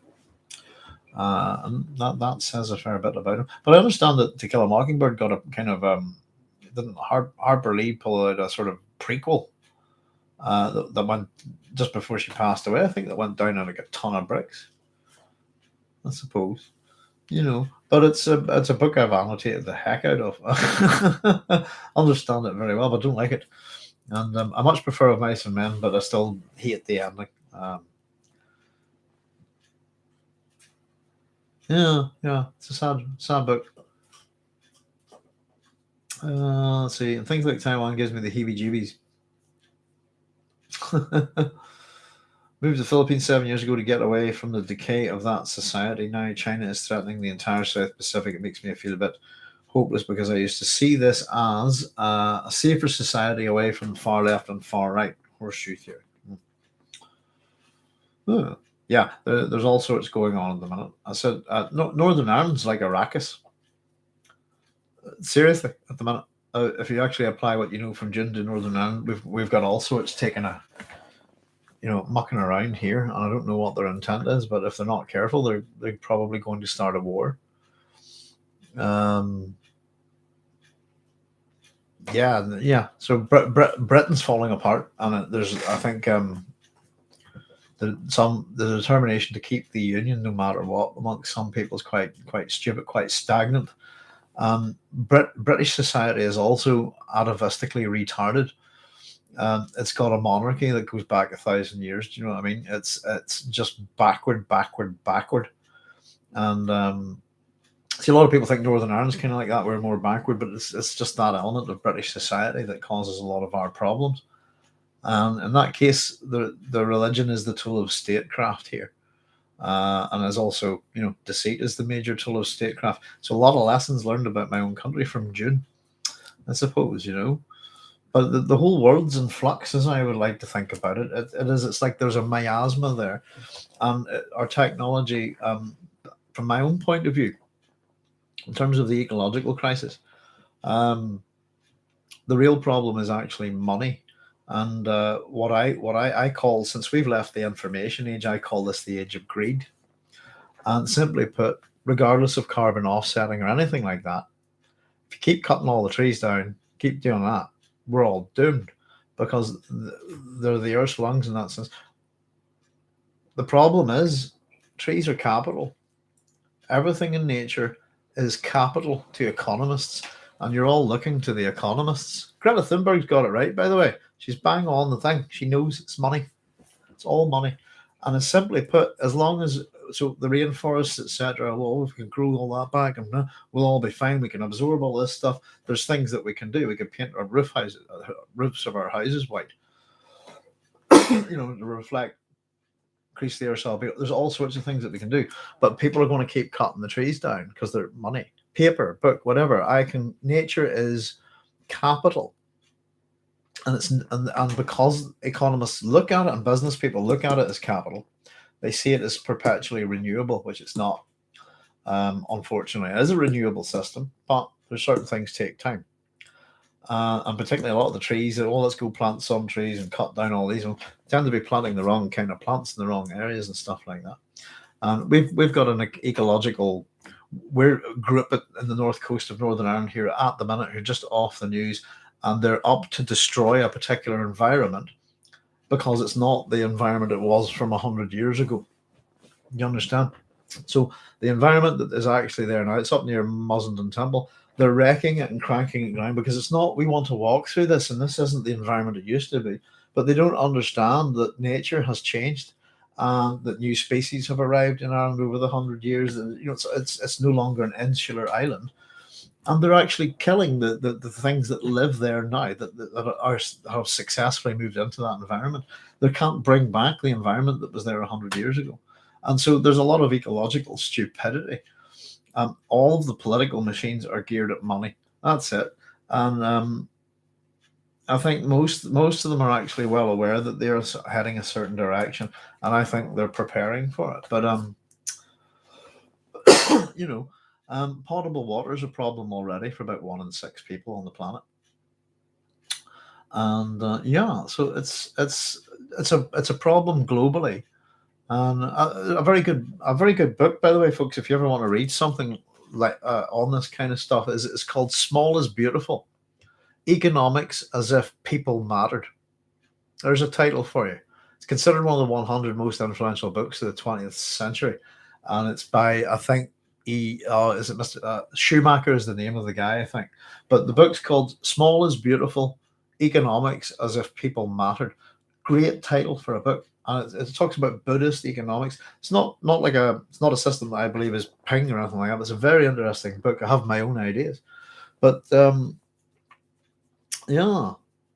And that says a fair bit about him. But I understand that To Kill a Mockingbird got a kind of didn't Harper Lee pull out a sort of prequel that went just before she passed away. I think that went down in like a ton of bricks. I suppose, but it's a book I've annotated the heck out of. Understand it very well, but don't like it. And I much prefer Of Mice and Men, but I still hate the ending. Yeah, it's a sad book. Let's see. And Things Like Taiwan gives me the heebie-jeebies. Moved to the Philippines 7 years ago to get away from the decay of that society. Now China is threatening the entire South Pacific. It makes me feel a bit hopeless because I used to see this as a safer society away from far left and far right. Horseshoe theory. Yeah, there's all sorts going on at the minute. I said Northern Ireland's like Arrakis. Seriously, at the minute, if you actually apply what you know from Dune to Northern Ireland, we've got all sorts taking a mucking around here, and I don't know what their intent is, but if they're not careful, they're probably going to start a war. Yeah. So Britain's falling apart, and there's, I think, the determination to keep the union no matter what amongst some people is quite stupid, quite stagnant. British society is also atavistically retarded. It's got a monarchy that goes back 1,000 years. Do you know what I mean? It's just backward, and see, a lot of people think Northern Ireland's kind of like that. We're more backward, but it's just that element of British society that causes a lot of our problems. And in that case, the religion is the tool of statecraft here, and is also, deceit is the major tool of statecraft. So a lot of lessons learned about my own country from Dune, I suppose. But the whole world's in flux, as I would like to think about it. It's like there's a miasma there, and our technology, from my own point of view, in terms of the ecological crisis, the real problem is actually money. And what I call, since we've left the information age, I call this the age of greed. And simply put, regardless of carbon offsetting or anything like that, if you keep cutting all the trees down, keep doing that, we're all doomed, because they're the Earth's lungs in that sense. The problem is, trees are capital. Everything in nature is capital to economists, and you're all looking to the economists. Greta Thunberg's got it right, by the way. She's bang on the thing. She knows it's money. It's all money. And it's simply put, as long as, so the rainforests, etc., well, if we can grow all that back, and we'll all be fine. We can absorb all this stuff. There's things that we can do. We can paint our roofs of our houses white, to reflect, increase the air salvation. There's all sorts of things that we can do. But people are going to keep cutting the trees down because they're money. Paper, book, whatever. Nature is capital. And because economists look at it and business people look at it as capital, they see it as perpetually renewable, which it's not. Unfortunately, it is a renewable system, but there's certain things take time. And particularly a lot of the trees, let's go plant some trees and cut down all these. We tend to be planting the wrong kind of plants in the wrong areas and stuff like that. And we've got an ecological. We're a group in the north coast of Northern Ireland here at the minute who are just off the news, and they're up to destroy a particular environment because it's not the environment it was from 100 years ago. You understand? So the environment that is actually there now, it's up near Mussenden Temple. They're wrecking it and cranking it down because it's not, we want to walk through this, and this isn't the environment it used to be. But they don't understand that nature has changed, and that new species have arrived in Ireland over the 100 years. It's no longer an insular island, and they're actually killing the things that live there now that have successfully moved into that environment. They can't bring back the environment that was there 100 years ago. And so there's a lot of ecological stupidity. All of the political machines are geared at money. That's it. And I think most of them are actually well aware that they're heading a certain direction, and I think they're preparing for it. But you know, potable water is a problem already for about 1 in 6 people on the planet, and yeah, so it's a problem globally, and a very good book, by the way, folks. If you ever want to read something like on this kind of stuff, is it's called "Small is Beautiful: Economics as if People Mattered." There's a title for you. It's considered one of the 100 most influential books of the 20th century, and it's by, I think, is it Mr. Schumacher is the name of the guy, I think. But the book's called "Small is Beautiful: Economics as if People Mattered." Great title for a book, and it talks about Buddhist economics. It's not a system that I believe is ping or anything like that. It's a very interesting book. I have my own ideas, but yeah,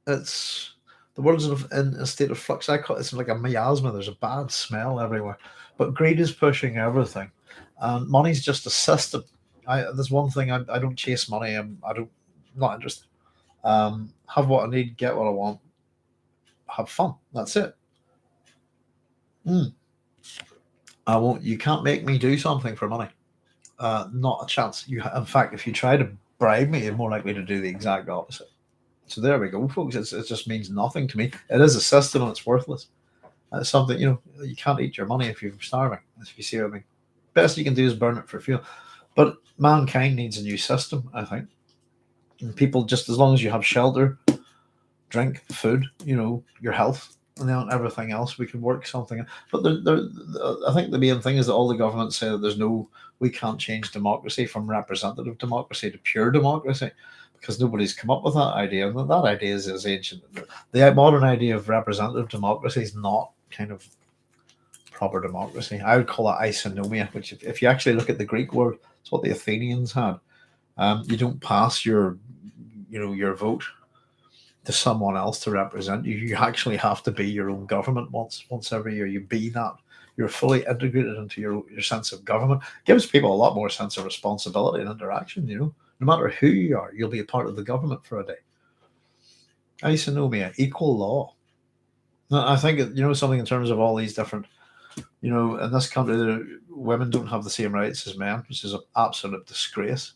it's the world's in a state of flux. I call it's like a miasma. There's a bad smell everywhere, but greed is pushing everything, and money's just a system. There's one thing I don't chase money. I'm not interested. Have what I need, get what I want, have fun. That's it. Mm. I won't. You can't make me do something for money. Not a chance. In fact, if you try to bribe me, you're more likely to do the exact opposite. So there we go, folks. It just means nothing to me. It is a system and it's worthless. It's something, you can't eat your money if you're starving, if you see what I mean. Best you can do is burn it for fuel. But mankind needs a new system, I think. And people, just as long as you have shelter, drink, food, your health, and then everything else, we can work something. But I think the main thing is that all the governments say that we can't change democracy from representative democracy to pure democracy because nobody's come up with that idea. And that idea is as ancient. The modern idea of representative democracy is not kind of proper democracy. I would call it isonomia, which if you actually look at the Greek word, it's what the Athenians had. You don't pass your vote to someone else to represent you. You actually have to be your own government once every year. You be that. You're fully integrated into your sense of government. It gives people a lot more sense of responsibility and interaction. No matter who you are, you'll be a part of the government for a day. Isonomia, equal law. I think something in terms of all these different. In this country, women don't have the same rights as men, which is an absolute disgrace.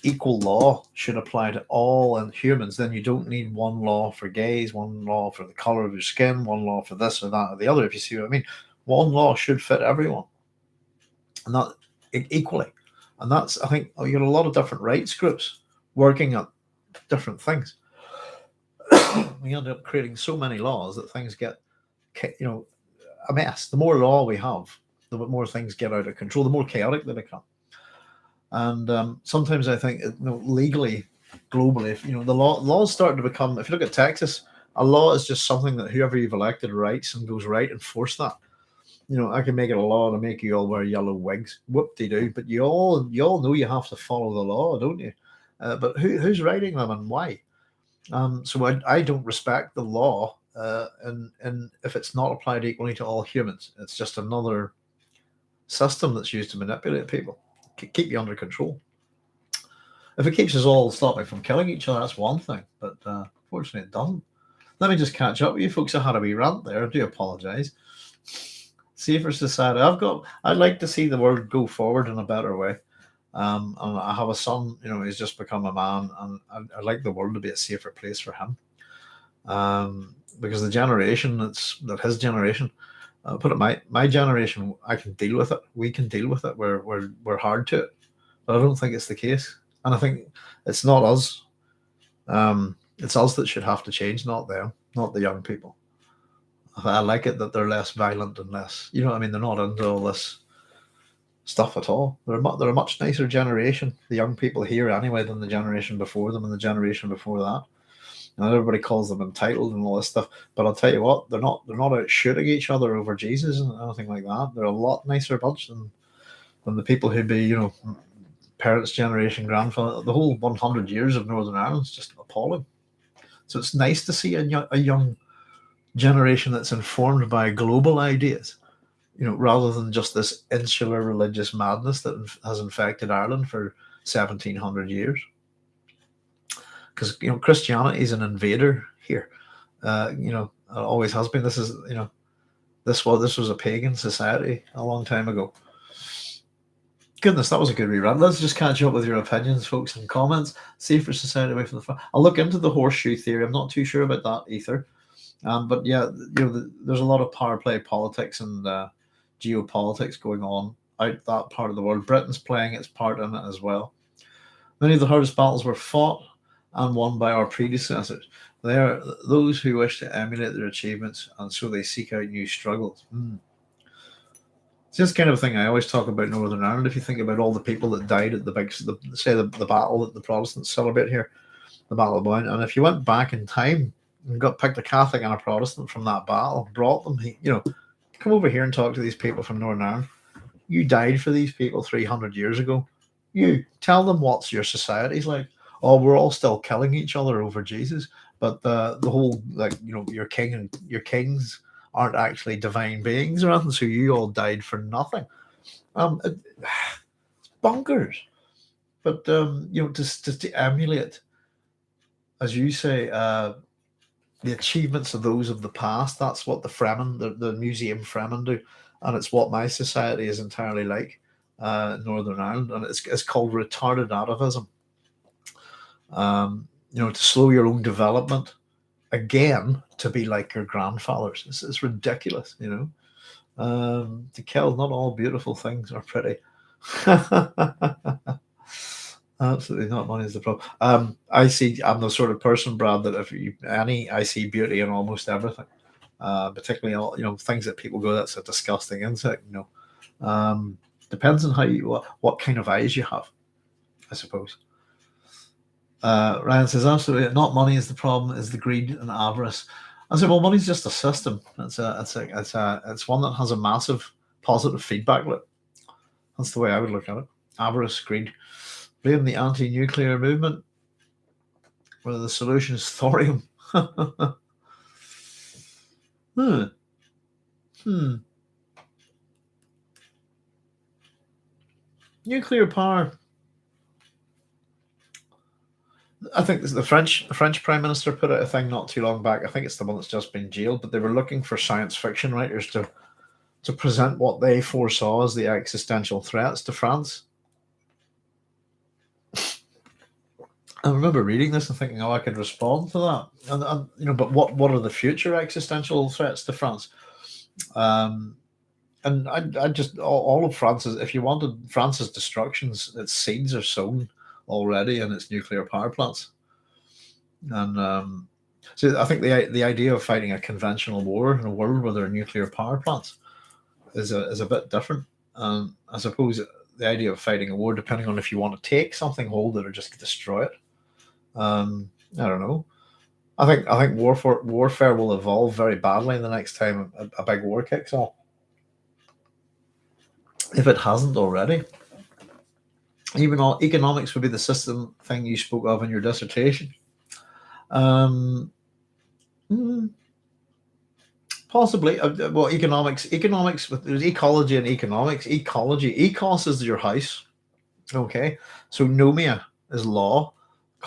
Equal law should apply to all and humans. Then you don't need one law for gays, one law for the color of your skin, one law for this or that or the other, if you see what I mean. One law should fit everyone, and that equally. And that's, I think, you got a lot of different rights groups working at different things. We end up creating so many laws that things get, a mess. The more law we have, the more things get out of control, the more chaotic they become. And sometimes I think, legally, globally, if the laws start to become. If you look at Texas, a law is just something that whoever you've elected writes and goes, right, enforce that. I can make it a law to make you all wear yellow wigs. Whoop-de-doo. But you all know you have to follow the law, don't you? But who's writing them and why? So I don't respect the law, and if it's not applied equally to all humans, it's just another system that's used to manipulate people, keep you under control. If it keeps us all stopping from killing each other, that's one thing. But fortunately, it doesn't. Let me just catch up with you folks. I had a wee rant there. I do apologise. Safer society. I'd like to see the world go forward in a better way. And I have a son, he's just become a man, and I'd like the world to be a safer place for him. Because the generation that his generation, put it my generation, I can deal with it. We can deal with it. We're hard to it, but I don't think it's the case. And I think it's not us. It's us that should have to change, not them, not the young people. I like it that they're less violent and less, what I mean. They're not into all this stuff at all. They're a much nicer generation, the young people here anyway, than the generation before them and the generation before that. And everybody calls them entitled and all this stuff. But I'll tell you what, they're not out shooting each other over Jesus and anything like that. They're a lot nicer bunch than the people who'd be, parents' generation, grandfather. The whole 100 years of Northern Ireland is just appalling. So it's nice to see a young generation that's informed by global ideas, rather than just this insular religious madness that has infected Ireland for 1700 years. because Christianity is an invader here. It always has been. This was a pagan society a long time ago. Goodness, that was a good rerun. Let's just catch up with your opinions, folks, in comments. Safer society away from the front. I'll look into the horseshoe theory. I'm not too sure about that either. But yeah, there's a lot of power play politics and geopolitics going on out that part of the world. Britain's playing its part in it as well. Many of the hardest battles were fought and won by our predecessors. They are those who wish to emulate their achievements, and so they seek out new struggles. It's this kind of thing I always talk about Northern Ireland. If you think about all the people that died at the battle that the Protestants celebrate here, the Battle of Boyne, and if you went back in time and picked a Catholic and a Protestant from that battle, brought them, come over here and talk to these people from Northern Ireland. You died for these people 300 years ago. You tell them what's your society's like. Oh, we're all still killing each other over Jesus, but the whole your king and your kings aren't actually divine beings or anything, so you all died for nothing. It's bonkers. But to emulate, as you say, the achievements of those of the past. That's what the Fremen, the Museum Fremen do, and it's what my society is entirely like, Northern Ireland, and it's called retarded atavism. To slow your own development, again, to be like your grandfathers. It's ridiculous, to kill. Not all beautiful things are pretty. Absolutely not. Money is the problem. I'm the sort of person, Brad, that I see beauty in almost everything. Particularly all things that people go, that's a disgusting insect. Depends on what kind of eyes you have, I suppose. Ryan says absolutely not. Money is the problem. Is the greed and avarice. I said, well, money's just a system. It's one that has a massive positive feedback loop. That's the way I would look at it. Avarice, greed. Blame the anti-nuclear movement, where the solution is thorium. Nuclear power. I think the French Prime Minister put out a thing not too long back. I think it's the one that's just been jailed, but they were looking for science fiction writers to present what they foresaw as the existential threats to France. I remember reading this and thinking, I could respond to that. And but what are the future existential threats to France? And I just all of France's, if you wanted France's destructions, its seeds are sown already in its nuclear power plants. And so I think the idea of fighting a conventional war in a world where there are nuclear power plants is a bit different. I suppose the idea of fighting a war, depending on if you want to take something, hold it, or just destroy it. I don't know. I think warfare will evolve very badly the next time a big war kicks off, if it hasn't already. Even economics would be the system thing you spoke of in your dissertation. Possibly. Well, economics. There's ecology and economics. Ecos is your house. Okay, so nomia is law.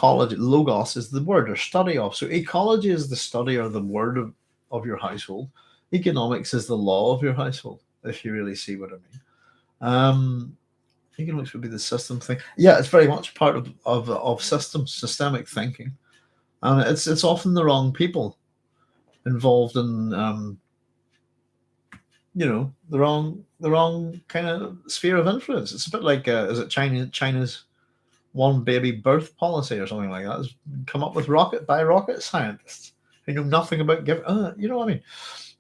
Logos is the word or study of. So ecology is the study or the word of your household. Economics is the law of your household, if you really see what I mean. Economics would be the system thing. Yeah, it's very much part of systemic thinking, and it's often the wrong people involved in the wrong kind of sphere of influence. It's a bit like is it China's one baby birth policy or something like that? It's come up with rocket scientists who know nothing about giving. You know what I mean?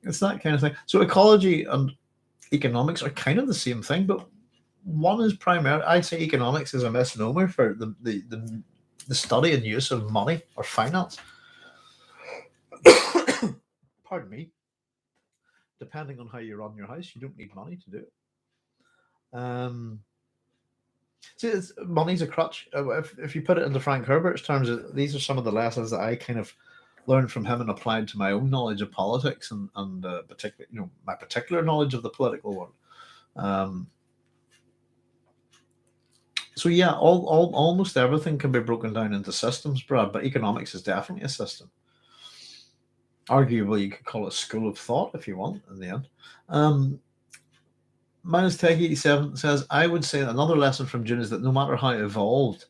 It's that kind of thing. So ecology and economics are kind of the same thing, but one is primary. I'd say economics is a misnomer for the study and use of money or finance. Pardon me. Depending on how you run your house, you don't need money to do it. See, money's a crutch. If you put it into Frank Herbert's terms, these are some of the lessons that I kind of learned from him and applied to my own knowledge of politics and particularly, my particular knowledge of the political world. So yeah, almost everything can be broken down into systems, Brad. But economics is definitely a system. Arguably, you could call it a school of thought if you want. In the end, um, Minus Tech 87 says, I would say another lesson from Dune is that no matter how evolved,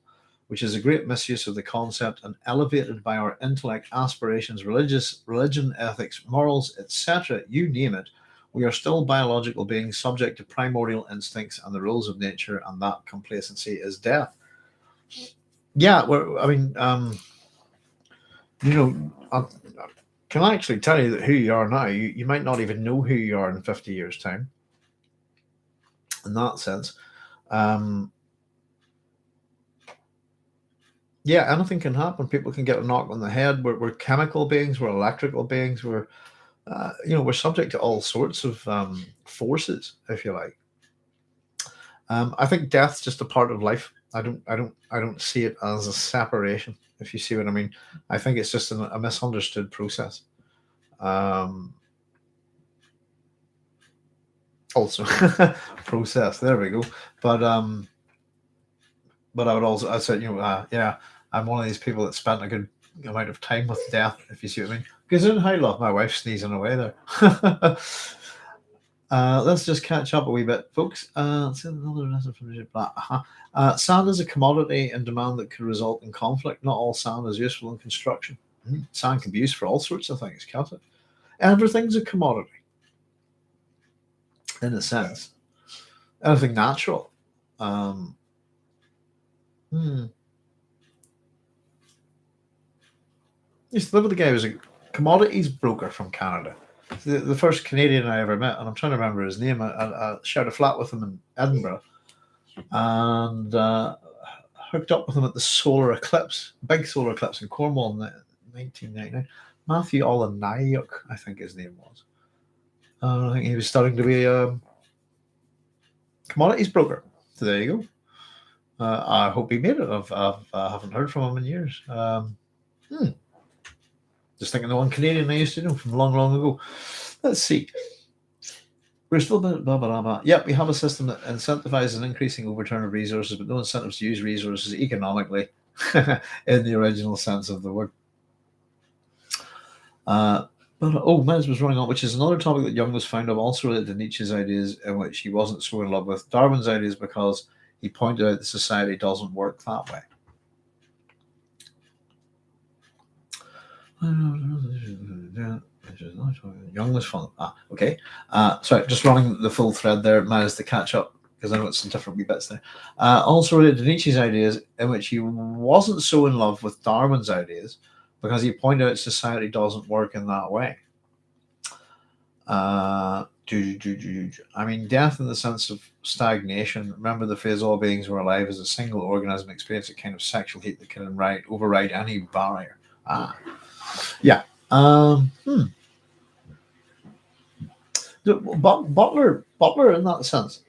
which is a great misuse of the concept and elevated by our intellect, aspirations, religion, ethics, morals, etc., you name it, we are still biological beings subject to primordial instincts and the rules of nature, and that complacency is death. Yeah, I mean, you know, can I actually tell you that who you are now, you might not even know who you are in 50 years' time, in that sense. Um, yeah, anything can happen. People can get a knock on the head. We're chemical beings. We're electrical beings. We're subject to all sorts of forces, if you like. I think death's just a part of life. I don't see it as a separation. If you see what I mean, I think it's just a misunderstood process. Um, also, process. There we go. But um, but I said, yeah, I'm one of these people that spent a good amount of time with death, if you see what I mean. Because in high love, my wife's sneezing away there. Let's just catch up a wee bit, folks. Let's another lesson from the sand is a commodity in demand that could result in conflict. Not all sand is useful in construction. Sand can be used for all sorts of things, can't it? Everything's a commodity, in a sense. Anything natural. Um, hmm. Used to live with a guy who was a commodities broker from Canada. The first Canadian I ever met, and I'm trying to remember his name. I shared a flat with him in Edinburgh, and hooked up with him at the solar eclipse, big solar eclipse in Cornwall in 1999. Matthew Olenayuk, I think his name was. I think he was starting to be a commodities broker. So there you go. I hope he made it. I haven't heard from him in years. Hmm. Just thinking the one Canadian I used to know from long, long ago. Let's see. We're still blah, blah, blah, blah. Yep, we have a system that incentivizes an increasing overturn of resources, but no incentives to use resources economically in the original sense of the word. Mez was running on, which is another topic that Young was found of, also related to Nietzsche's ideas, in which he wasn't so in love with Darwin's ideas because he pointed out that society doesn't work that way. Young was fun. Okay. Sorry, just running the full thread there, managed to catch up because I know it's some different wee bits there. Also related to Nietzsche's ideas, in which he wasn't so in love with Darwin's ideas because he pointed out society doesn't work in that way. I mean, death in the sense of stagnation. Remember the phrase, all beings were alive as a single organism experience a kind of sexual heat that can override any barrier. Yeah. Butler, in that sense,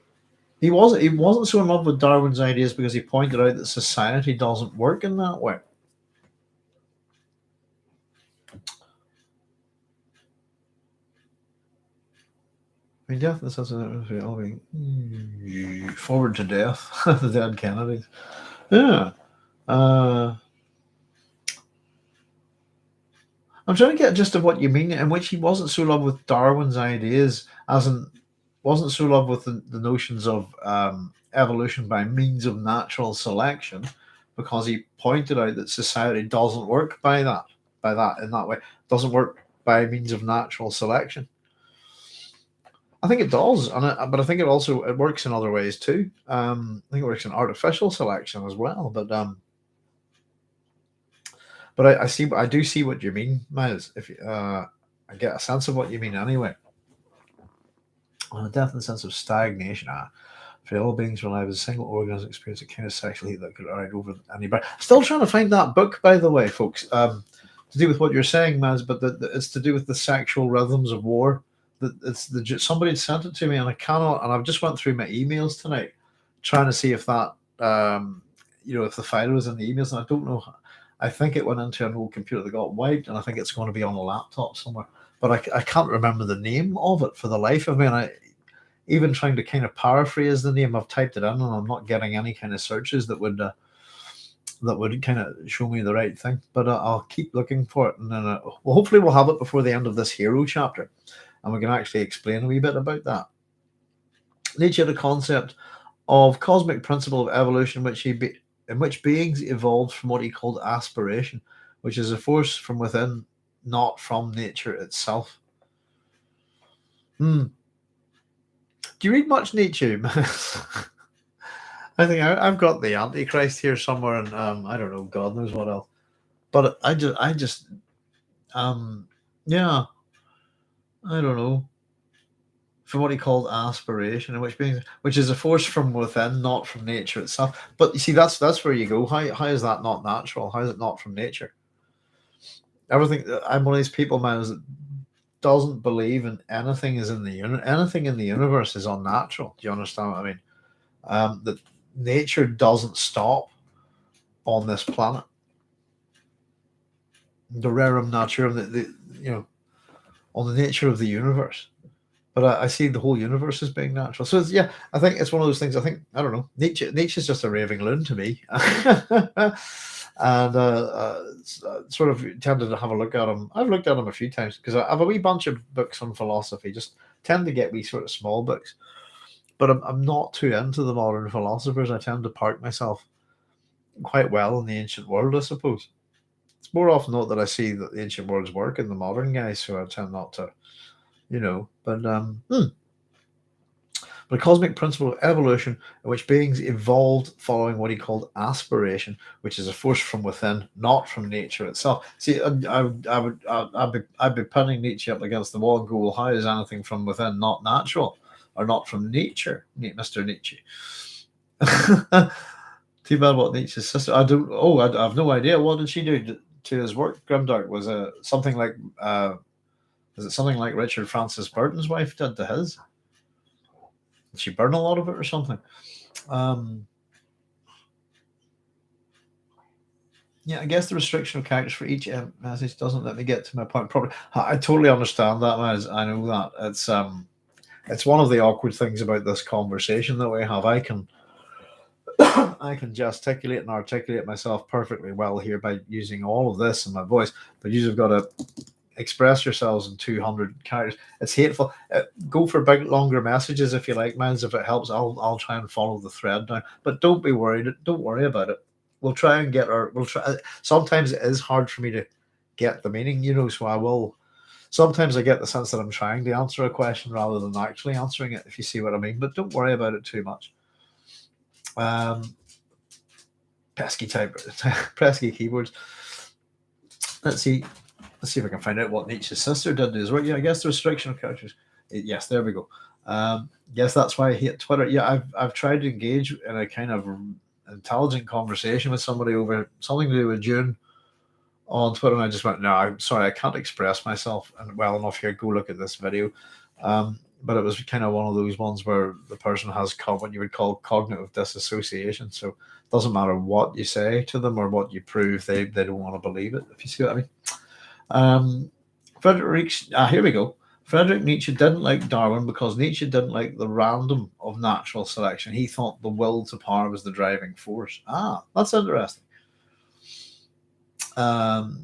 he wasn't so in love with Darwin's ideas because he pointed out that society doesn't work in that way. I mean, death in the sense of forward to death, the dead Kennedys. Yeah. I'm trying to get just of what you mean, in which he wasn't so in love with Darwin's ideas, as in wasn't so in love with the notions of evolution by means of natural selection, because he pointed out that society doesn't work by that in that way. Doesn't work by means of natural selection. I think it does, but I think it works in other ways too. I think it works in artificial selection as well. But I do see what you mean, Miles. If I get a sense of what you mean anyway. Death in the sense of stagnation. For all beings were alive as a single organism experience a kind of sexual heat that could ride over anybody. Still trying to find that book, by the way, folks. To do with what you're saying, Maz, but it's to do with the sexual rhythms of war. Somebody sent it to me, and I cannot. And I've just went through my emails tonight, trying to see if that, if the file was in the emails, and I don't know. I think it went into an old computer that got wiped, and I think it's going to be on a laptop somewhere. But I can't remember the name of it for the life of me. And even trying to kind of paraphrase the name. I've typed it in, and I'm not getting any kind of searches that would kind of show me the right thing. But I'll keep looking for it, and then well, hopefully we'll have it before the end of this hero chapter, and we can actually explain a wee bit about that. Nietzsche had a concept of cosmic principle of evolution, in which beings evolved from what he called aspiration, which is a force from within, not from nature itself. Do you read much Nietzsche? I think I've got the Antichrist here somewhere, and I don't know, God knows what else. But yeah, I don't know. From what he called aspiration, which is a force from within, not from nature itself. But you see, that's where you go. How is that not natural? How is it not from nature? Everything. I'm one of these people, man, that doesn't believe in anything is in the anything in the universe is unnatural. Do you understand what I mean? That nature doesn't stop on this planet. The rerum naturam, on the nature of the universe. But I see the whole universe as being natural. So yeah, I think it's one of those things. I don't know. Nietzsche's just a raving loon to me, and sort of tended to have a look at him. I've looked at him a few times because I have a wee bunch of books on philosophy. Just tend to get wee sort of small books, but I'm not too into the modern philosophers. I tend to park myself quite well in the ancient world, I suppose. It's more often not that I see that the ancient world's work in the modern guys, so I tend not to, But but a cosmic principle of evolution in which beings evolved following what he called aspiration, which is a force from within, not from nature itself. See, I'd be pinning Nietzsche up against the wall and go, well, how is anything from within not natural or not from nature, Mr. Nietzsche? Too bad what Nietzsche's sister. I don't. Oh, I have no idea. What did she do to his work? Grimdark was something like. Is it something like Richard Francis Burton's wife did to his? Did she burn a lot of it or something? Yeah, I guess the restriction of characters for each message doesn't let me get to my point properly. I totally understand that, man. I know that it's one of the awkward things about this conversation that we have. I can gesticulate and articulate myself perfectly well here by using all of this in my voice, but you've got to express yourselves in 200 characters. It's hateful. Go for big, longer messages if you like, man. If it helps, I'll try and follow the thread down. But don't be worried. Don't worry about it. We'll try and We'll try. Sometimes it is hard for me to get the meaning, So I will. Sometimes I get the sense that I'm trying to answer a question rather than actually answering it, if you see what I mean. But don't worry about it too much. Pesky pesky keyboards. Let's see if I can find out what Nietzsche's sister did to his work. Yeah, I guess the restriction of characters. Yes, there we go. Yes, that's why I hate Twitter. Yeah, I've tried to engage in a kind of intelligent conversation with somebody over something to do with Dune on Twitter, and I just went, no, I'm sorry, I can't express myself well enough here. Go look at this video. But it was kind of one of those ones where the person has what you would call cognitive disassociation. So it doesn't matter what you say to them or what you prove, they don't want to believe it, if you see what I mean. Here we go. Friedrich Nietzsche didn't like Darwin because Nietzsche didn't like the random of natural selection. He thought the will to power was the driving force. That's interesting. Because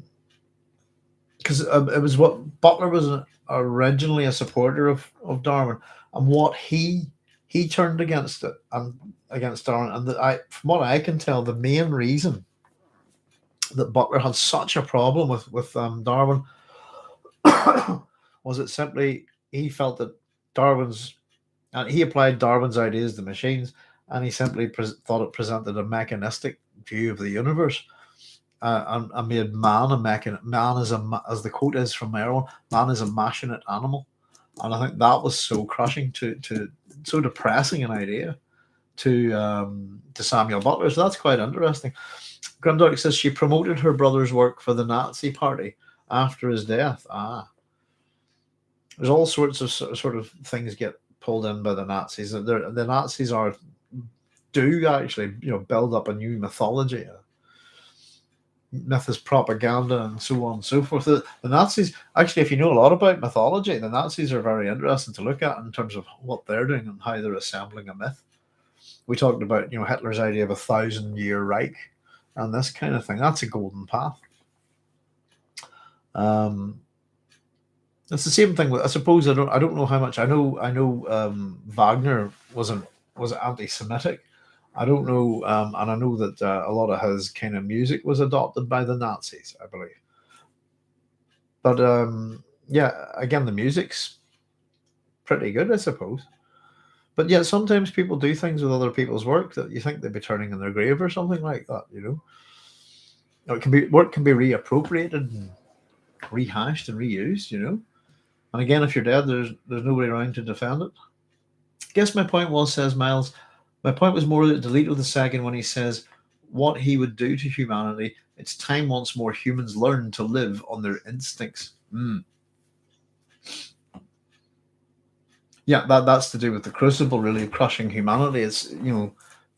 it was what Butler was originally a supporter of Darwin, and what he turned against it and against Darwin. And from what I can tell, the main reason that Butler had such a problem with Darwin was it simply he felt that he applied Darwin's ideas to machines, and he simply thought it presented a mechanistic view of the universe. And made man as the quote is from Erewhon, man is a machinate animal, and I think that was so crushing to so depressing an idea to Samuel Butler. So that's quite interesting. Grimdark says she promoted her brother's work for the Nazi Party after his death. There's all sorts of sort of things get pulled in by the Nazis. The Nazis do actually build up a new mythology. myth is propaganda and so on and so forth. The Nazis, actually, if you know a lot about mythology, the Nazis are very interesting to look at in terms of what they're doing and how they're assembling a myth. We talked about, Hitler's idea of a 1,000-year Reich and this kind of thing. That's a golden path. It's the same thing with, I suppose, I don't know how much I know. Wagner was anti-Semitic. I don't know, and I know that a lot of his kind of music was adopted by the Nazis, I believe. But yeah, again, the music's pretty good, I suppose. But yet, sometimes people do things with other people's work that you think they'd be turning in their grave or something like that. Work can be reappropriated and rehashed and reused. And again, if you're dead, there's nobody around to defend it. Guess my point was, says Miles. My point was more that Leto II when he says what he would do to humanity. It's time once more humans learn to live on their instincts. Yeah, that's to do with the crucible, really crushing humanity. It's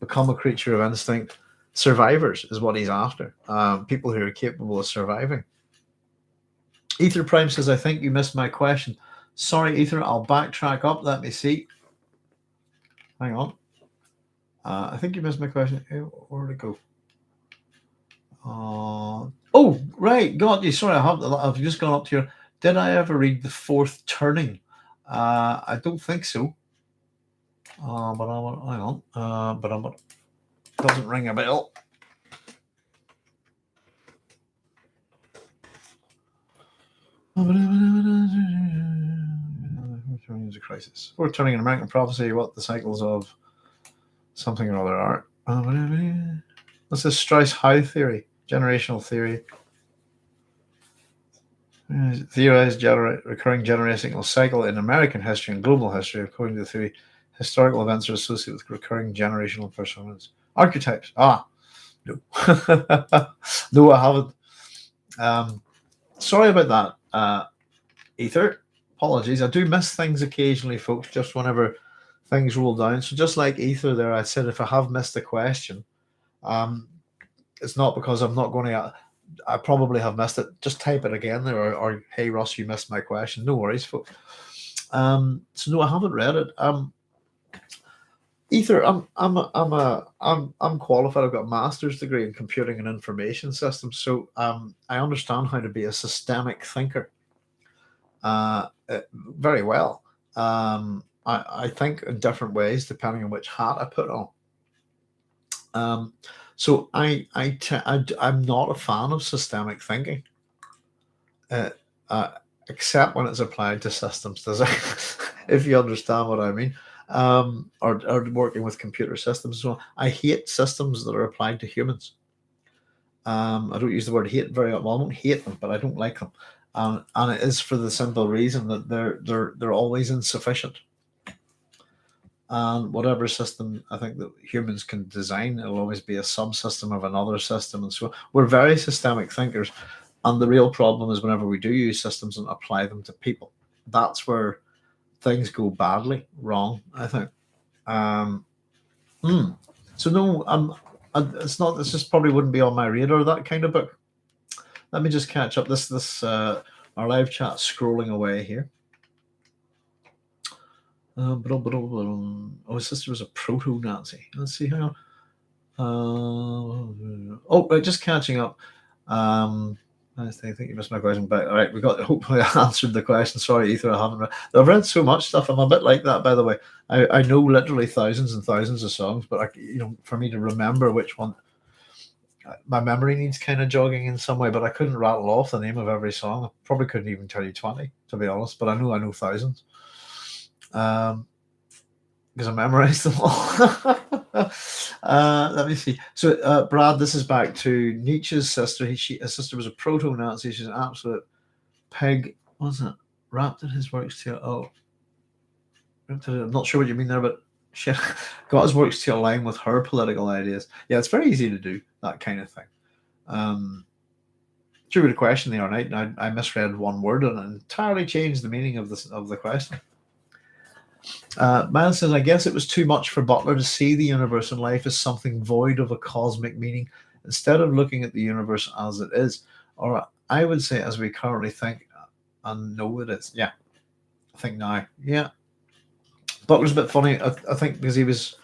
become a creature of instinct. Survivors is what he's after. People who are capable of surviving. Ether Prime says, I think you missed my question. Sorry, Ether, I'll backtrack up. Let me see. Hang on. I think you missed my question. Where'd it go? Oh, right. Got you. Sorry, I've just gone up to your... Did I ever read The Fourth Turning? I don't think so. But hang on. But doesn't ring a bell. A crisis. We're turning an American prophecy. What the cycles of something or other are. What's this Strauss-Howe theory? Generational theory. Theorized recurring generational cycle in American history and global history. According to the theory, historical events are associated with recurring generational personas. Archetypes. No. No, I haven't. Sorry about that, Ether. Apologies. I do miss things occasionally, folks, just whenever things roll down. So just like Ether there, I said if I have missed a question, it's not because I'm not going to... I probably have missed it. Just type it again there, or hey Ross, you missed my question. No worries, folks. So no, I haven't read it. Ether, I'm qualified. I've got a master's degree in computing and information systems, so I understand how to be a systemic thinker very well. I think in different ways depending on which hat I put on. So I'm not a fan of systemic thinking, except when it's applied to systems design, if you understand what I mean, or working with computer systems as well. I hate systems that are applied to humans. I don't use the word hate very well. I won't hate them, but I don't like them, and it is for the simple reason that they're always insufficient. And whatever system I think that humans can design, it'll always be a subsystem of another system, and so we're very systemic thinkers. And the real problem is whenever we do use systems and apply them to people, that's where things go badly wrong, I think. So no, it's not. This just probably wouldn't be on my radar, that kind of book. Let me just catch up. Our live chat scrolling away here. His sister was a proto-Nazi. Let's see how. Right, just catching up. I think you missed my question, but all right, hopefully I answered the question. Sorry, Ether, I haven't read. I've read so much stuff. I'm a bit like that, by the way. I know literally thousands and thousands of songs, but for me to remember which one, my memory needs kind of jogging in some way. But I couldn't rattle off the name of every song. I probably couldn't even tell you 20, to be honest. But I know thousands. Because I memorized them all. Let me see. So, Brad, this is back to Nietzsche's sister. His sister was a proto-Nazi. She's an absolute pig. What's it? Wrapped in his works to... I'm not sure what you mean there, but she got his works to align with her political ideas. Yeah, it's very easy to do that kind of thing. Drew had a question the other night, and I misread one word and it entirely changed the meaning of the question. Miles says, I guess it was too much for Butler to see the universe and life as something void of a cosmic meaning, instead of looking at the universe as it is, or I would say as we currently think and know it is. Yeah, I think now. Yeah, Butler's a bit funny. I think because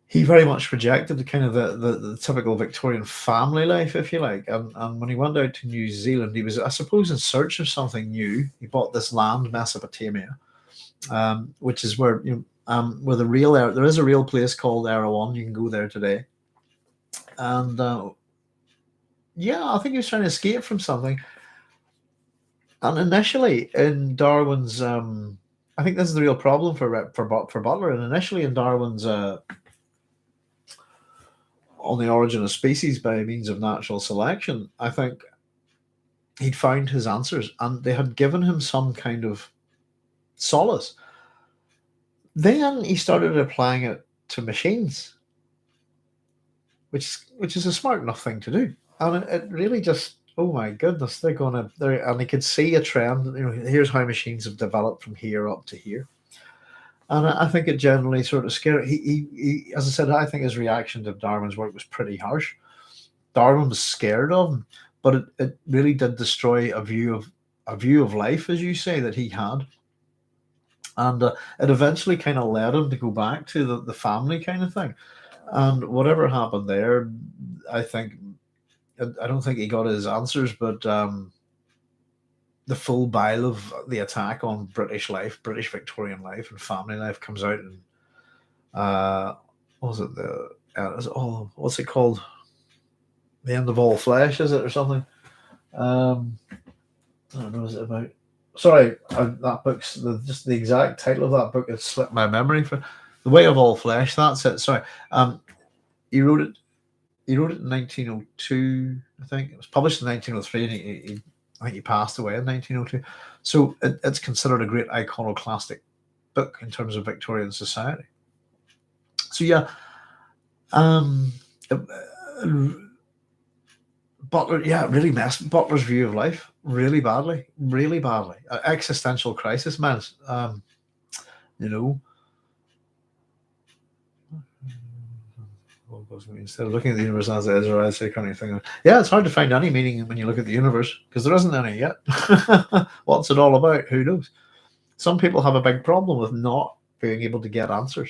he very much rejected the kind of the typical Victorian family life, if you like. And when he went out to New Zealand, he was, I suppose, in search of something new. He bought this land, Mesopotamia, which is where where there is a real place called Erewhon. You can go there today, and yeah, I think he was trying to escape from something. And initially, in Darwin's, I think this is the real problem for Butler. And initially, in Darwin's on the origin of species by means of natural selection, I think he'd found his answers, and they had given him some kind of solace. Then he started applying it to machines, which is a smart enough thing to do, and it really just, oh my goodness, and he could see a trend. Here's how machines have developed from here up to here. And I think it generally sort of scared. He, as I said, I think his reaction to Darwin's work was pretty harsh. Darwin was scared of him, but it really did destroy a view of life, as you say, that he had, and it eventually kind of led him to go back to the family kind of thing. And whatever happened there, I think I don't think he got his answers, but the full bile of the attack on British life, British Victorian life, and family life comes out in what was it what's it called? The End of All Flesh, is it, or something? I don't know. Is it about? Sorry, that book's just the exact title of that book has slipped my memory. For The Way of All Flesh. That's it. Sorry. He wrote it. He wrote it in 1902. I think it was published in 1903, and I think he passed away in 1902. So it's considered a great iconoclastic book in terms of Victorian society. So yeah, um, Butler, yeah, really messed Butler's view of life really badly, really badly. Existential crisis, man. You know, instead of looking at the universe as it is, or as a kind of thing. Yeah, it's hard to find any meaning when you look at the universe because there isn't any yet. What's it all about? Who knows? Some people have a big problem with not being able to get answers.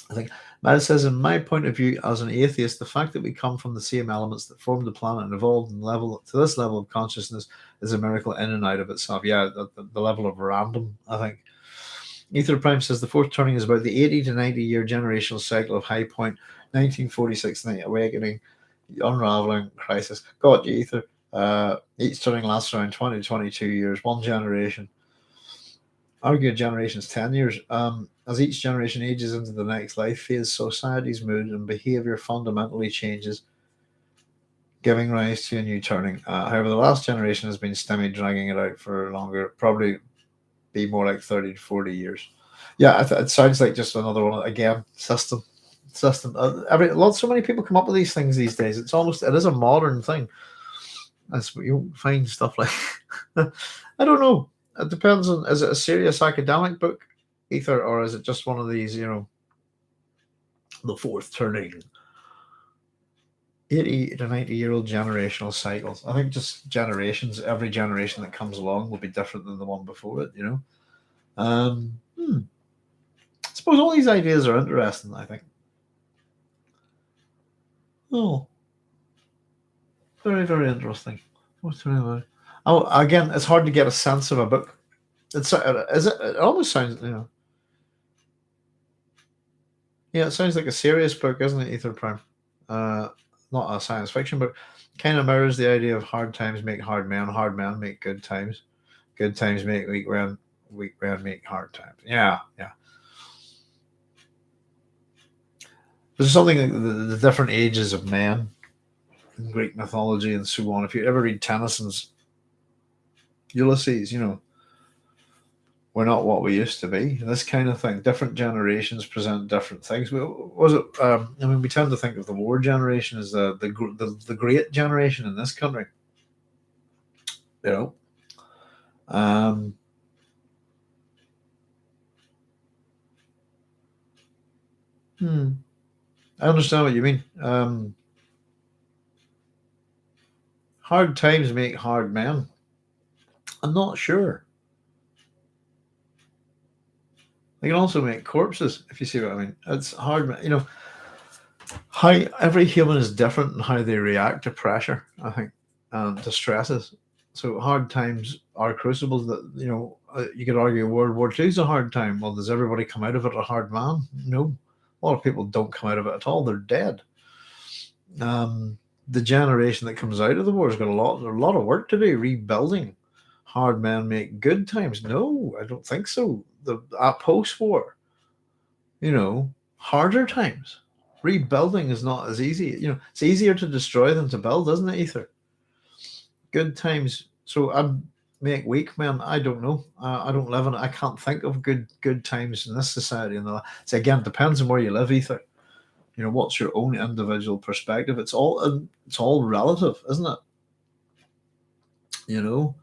I think Matt says, in my point of view as an atheist, the fact that we come from the same elements that formed the planet and evolved and level to this level of consciousness is a miracle in and out of itself. Yeah, the level of random, I think. Ether Prime says the fourth turning is about the 80 to 90 year generational cycle of high point, 1946 night awakening, unraveling crisis. Got you, Ether. Each turning lasts around 20 to 22 years, one generation. Argue a generation's 10 years. As each generation ages into the next life phase, society's mood and behavior fundamentally changes, giving rise to a new turning. However, the last generation has been stemmy, dragging it out for longer, probably be more like 30 to 40 years. Yeah, it sounds like just another one again. System. So many people come up with these things these days. It is a modern thing. That's what you find stuff like. I don't know. It depends on, is it a serious academic book, Ether, or is it just one of these, the fourth turning 80 to 90-year-old generational cycles? I think just generations, every generation that comes along will be different than the one before it, I suppose all these ideas are interesting, I think. Oh, very, very interesting. What's really about? Oh, again, it's hard to get a sense of a book. It almost sounds, yeah, it sounds like a serious book, isn't it, Ether Prime? Uh, Not a science fiction book. Kind of mirrors the idea of hard times make hard men make good times make weak men make hard times. Yeah, yeah. There's something like the different ages of men in Greek mythology and so on. If you ever read Tennyson's Ulysses, we're not what we used to be. This kind of thing. Different generations present different things. Was it? We tend to think of the war generation as the great generation in this country. You know, um, hmm. I understand what you mean. Hard times make hard men. I'm not sure. They can also make corpses, if you see what I mean. It's hard, you know. How every human is different in how they react to pressure, I think, and to stresses. So hard times are crucibles that, you know, you could argue World War II is a hard time. Well, does everybody come out of it a hard man? No. A lot of people don't come out of it at all. They're dead. The generation that comes out of the war has got a lot of work to do rebuilding. Hard men make good times. No, I don't think so. The post war, you know, harder times. Rebuilding is not as easy. You know, it's easier to destroy than to build, isn't it, Ether? Good times. So I make weak men. I don't know. I don't live in it. I can't think of good times in this society. And so again, it depends on where you live, Ether. You know, what's your own individual perspective? It's all relative, isn't it? You know.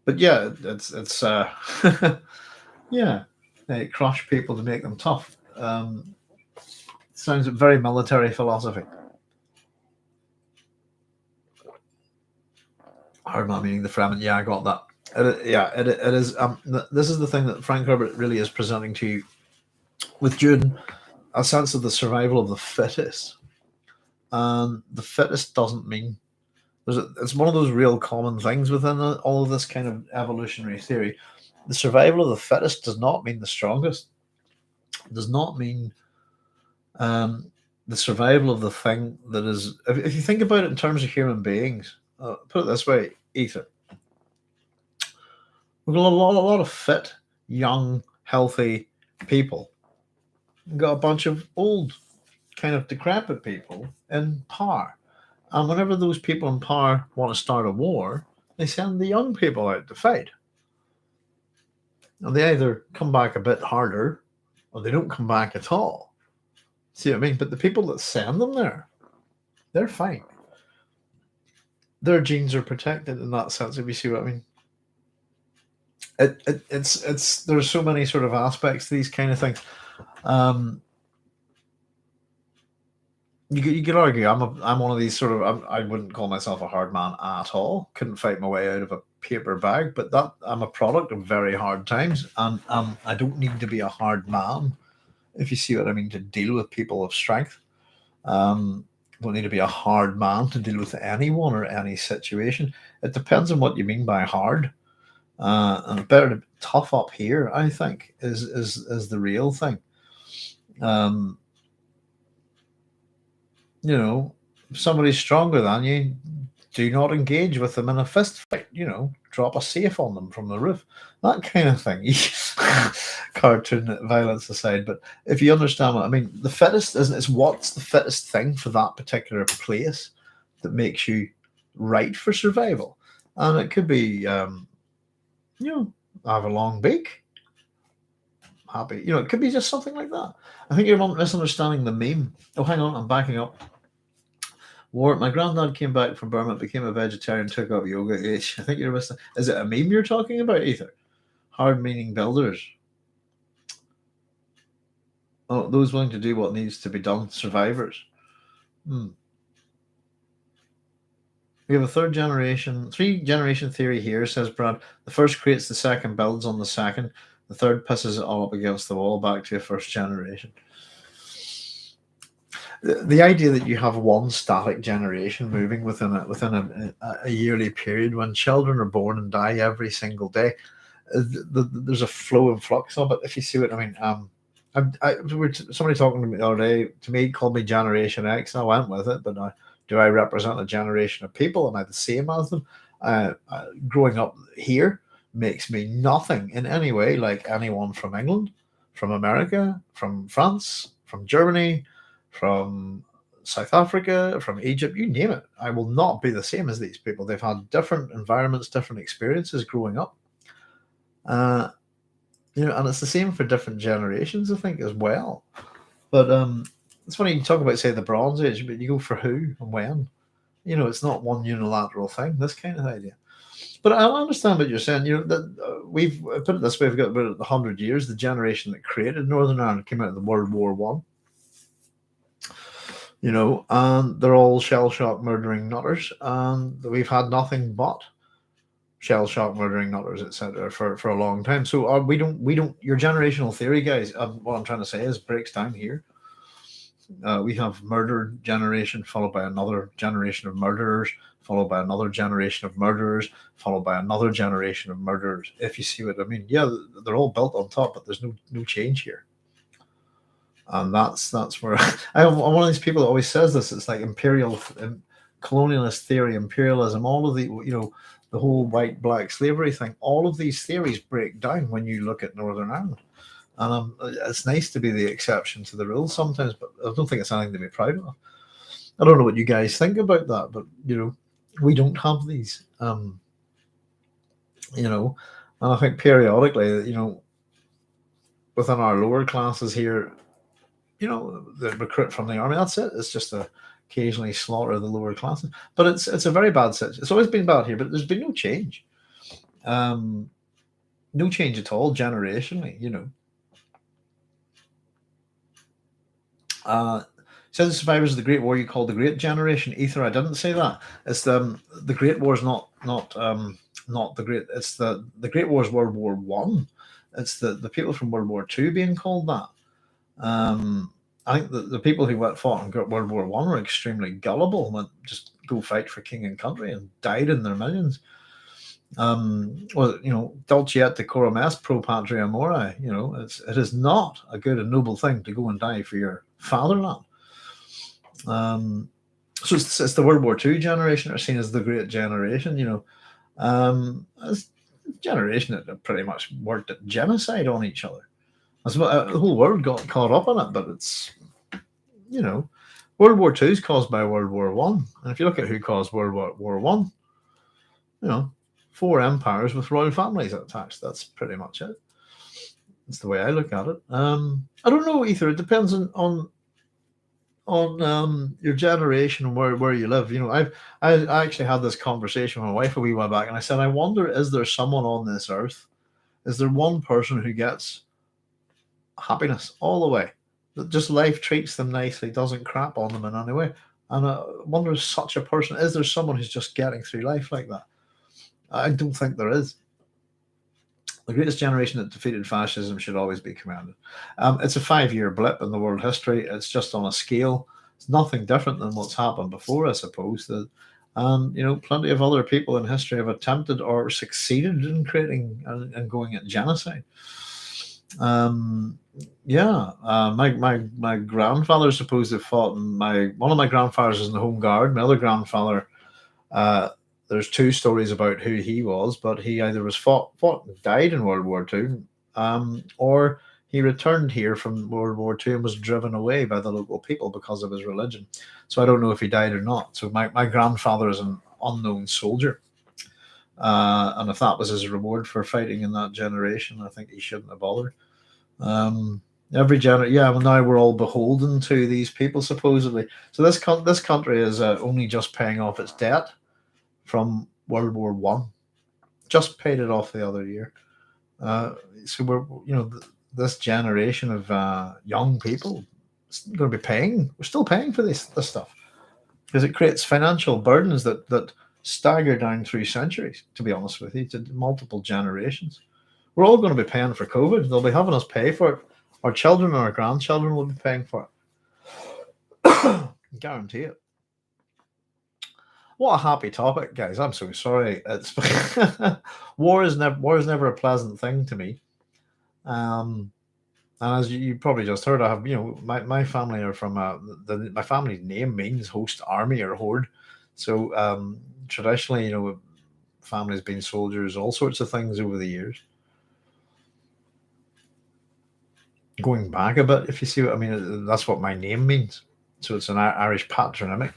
But yeah, it's yeah, they crush people to make them tough. Sounds very military philosophy. Hard man meaning the Fremen. Yeah, I got that. It is. This is the thing that Frank Herbert really is presenting to you with Dune, a sense of the survival of the fittest. And the fittest doesn't mean it's one of those real common things within all of this kind of evolutionary theory. The survival of the fittest does not mean the strongest. It does not mean the survival of the thing that is. If you think about it in terms of human beings, put it this way, Ethan, we've got a lot of fit, young, healthy people. We've got a bunch of old, kind of decrepit people in power. And whenever those people in power want to start a war, they send the young people out to fight. And they either come back a bit harder or they don't come back at all. See what I mean? But the people that send them there, they're fine. Their genes are protected in that sense, if you see what I mean. It's there's so many sort of aspects to these kind of things. Um, you could argue I'm one of these sort of I wouldn't call myself a hard man at all. Couldn't fight my way out of a paper bag, but that I'm a product of very hard times, and I don't need to be a hard man, if you see what I mean, to deal with people of strength. Don't need to be a hard man to deal with anyone or any situation. It depends on what you mean by hard. And better to tough up here, I think, is the real thing. Um, you know, if somebody's stronger than you, do not engage with them in a fist fight. You know, drop a safe on them from the roof, that kind of thing. Cartoon violence aside, but if you understand what I mean, the fittest isn't. It's what's the fittest thing for that particular place that makes you right for survival, and it could be, you know, have a long beak. Happy, you know, it could be just something like that. I think you're misunderstanding the meme. Oh, hang on, I'm backing up. My granddad came back from Burma, became a vegetarian, took up yoga. I think you're missing. Is it a meme you're talking about, Ether? Hard meaning builders. Oh, those willing to do what needs to be done, survivors. We have a three generation theory here, says Brad. The first creates the second, builds on the second. The third pisses it all up against the wall, back to a first generation. The idea that you have one static generation moving within a yearly period when children are born and die every single day, there's a flow and flux of it. If you see what I mean. Somebody talking to me the other day, to me, called me Generation X, and I went with it. But now, do I represent a generation of people? Am I the same as them? Growing up here makes me nothing in any way like anyone from England, from America, from France, from Germany, from South Africa, from Egypt, you name it. I will not be the same as these people. They've had different environments, different experiences growing up. You know, and it's the same for different generations, I think, as well. But it's funny you talk about, say, the Bronze Age, but you go for who and when. You know, it's not one unilateral thing. This kind of idea. But I understand what you're saying. That we've put it this way: we've got about 100 years. The generation that created Northern Ireland came out of the World War One. And they're all shell shock murdering nutters, and we've had nothing but shell shock murdering nutters, etc. For a long time. So we don't. Your generational theory, guys. What I'm trying to say is breaks down here. We have murder generation followed by another generation of murderers, followed by another generation of murderers, followed by another generation of murderers. If you see what I mean, yeah, they're all built on top, but there's no change here. And that's where I'm one of these people that always says this. It's like colonialist theory, imperialism, all of the whole white black slavery thing. All of these theories break down when you look at Northern Ireland. And it's nice to be the exception to the rule sometimes, but I don't think it's anything to be proud of. I don't know what you guys think about that, but we don't have these. And I think periodically, within our lower classes here, the recruit from the army. That's it. It's just to occasionally slaughter the lower classes. But it's a very bad situation. It's always been bad here, but there's been no change. No change at all generationally. So the survivors of the Great War you call the Great Generation. Ether, I didn't say that. It's the Great War is not the Great. It's the Great War is World War One. It's the people from World War Two being called that. I think the people who fought in World War One were extremely gullible and went just go fight for king and country and died in their millions. Dulce et decorum est pro patria mori. It is not a good and noble thing to go and die for your fatherland. So it's the World War II generation are seen as the Great Generation. As generation that pretty much worked at genocide on each other. The whole world got caught up in it, but it's World War II is caused by World War One, and if you look at who caused World War One, 4 empires with royal families attached. That's pretty much it. That's the way I look at it. I don't know either. It depends on your generation and where you live. I actually had this conversation with my wife a wee while back, and I said, I wonder, is there someone on this earth? Is there one person who gets happiness all the way? That just life treats them nicely, doesn't crap on them in any way. And I wonder, is such a person? Is there someone who's just getting through life like that? I don't think there is. The greatest generation that defeated fascism should always be commended. It's a 5-year blip in the world history. It's just on a scale. It's nothing different than what's happened before, I suppose. Plenty of other people in history have attempted or succeeded in creating and going at genocide. My grandfather supposed to have fought. One of my grandfathers is in the Home Guard. My other grandfather, there's 2 stories about who he was, but he either was fought and died in World War II, or he returned here from World War II and was driven away by the local people because of his religion. So I don't know if he died or not. So my grandfather is an unknown soldier. And if that was his reward for fighting in that generation, I think he shouldn't have bothered. Now we're all beholden to these people, supposedly. So this country is only just paying off its debt from World War One. Just paid it off the other year. So we're, this generation of young people is going to be paying. We're still paying for this stuff because it creates financial burdens that stagger down through centuries, to be honest with you, to multiple generations. We're all going to be paying for COVID. They'll be having us pay for it. Our children and our grandchildren will be paying for it. Guarantee it. What a happy topic, guys. I'm so sorry. It's war is never a pleasant thing to me. And as you probably just heard, I have, my family are from my family's name means host army or horde. So traditionally, families being soldiers, all sorts of things over the years. Going back a bit, if you see what I mean, that's what my name means. So it's an Irish patronymic,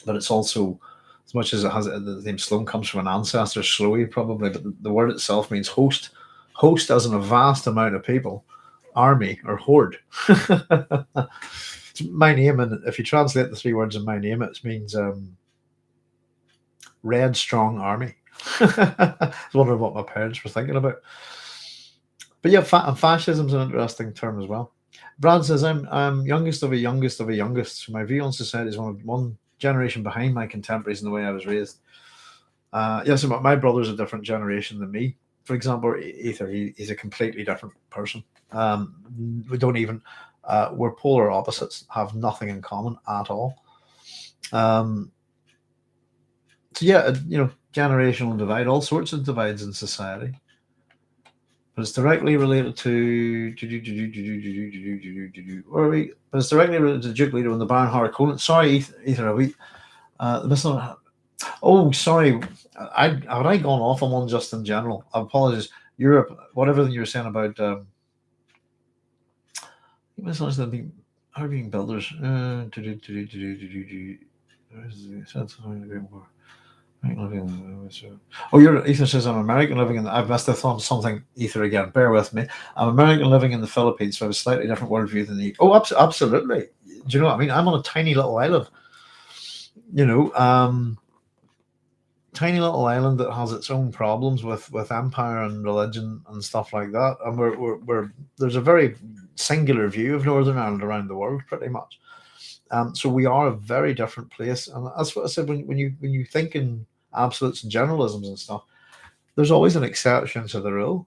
but it's also, as much as it has, the name Sloan comes from an ancestor, Slowy probably, but the word itself means host. Host as in a vast amount of people, army or horde. It's my name, and if you translate the 3 words in my name, it means red strong army. I was wondering what my parents were thinking about. But yeah, fascism's an interesting term as well. Brad says, I'm youngest of a youngest of a youngest. So my view on society is one generation behind my contemporaries in the way I was raised. Yes, my brother's a different generation than me. For example, Ether, he's a completely different person. We don't even, we're polar opposites, have nothing in common at all. So yeah, generational divide, all sorts of divides in society. But it's directly related to where are we? But it's directly related to Duke Leto and the Baron Harkonnen. Sorry, Ether, are we? Oh, sorry. Had I gone off on one just in general? I apologize. Europe, whatever you were saying about being builders. Oh, Ether says I'm American living in. I've missed something. Ether again. Bear with me. I'm American living in the Philippines, so I have a slightly different worldview than you. Oh, absolutely. Do you know what I mean? I'm on a tiny little island. You know, tiny little island that has its own problems with empire and religion and stuff like that. And we're there's a very singular view of Northern Ireland around the world, pretty much. So we are a very different place, and that's what I said. When you think in absolutes and generalisms and stuff, there's always an exception to the rule.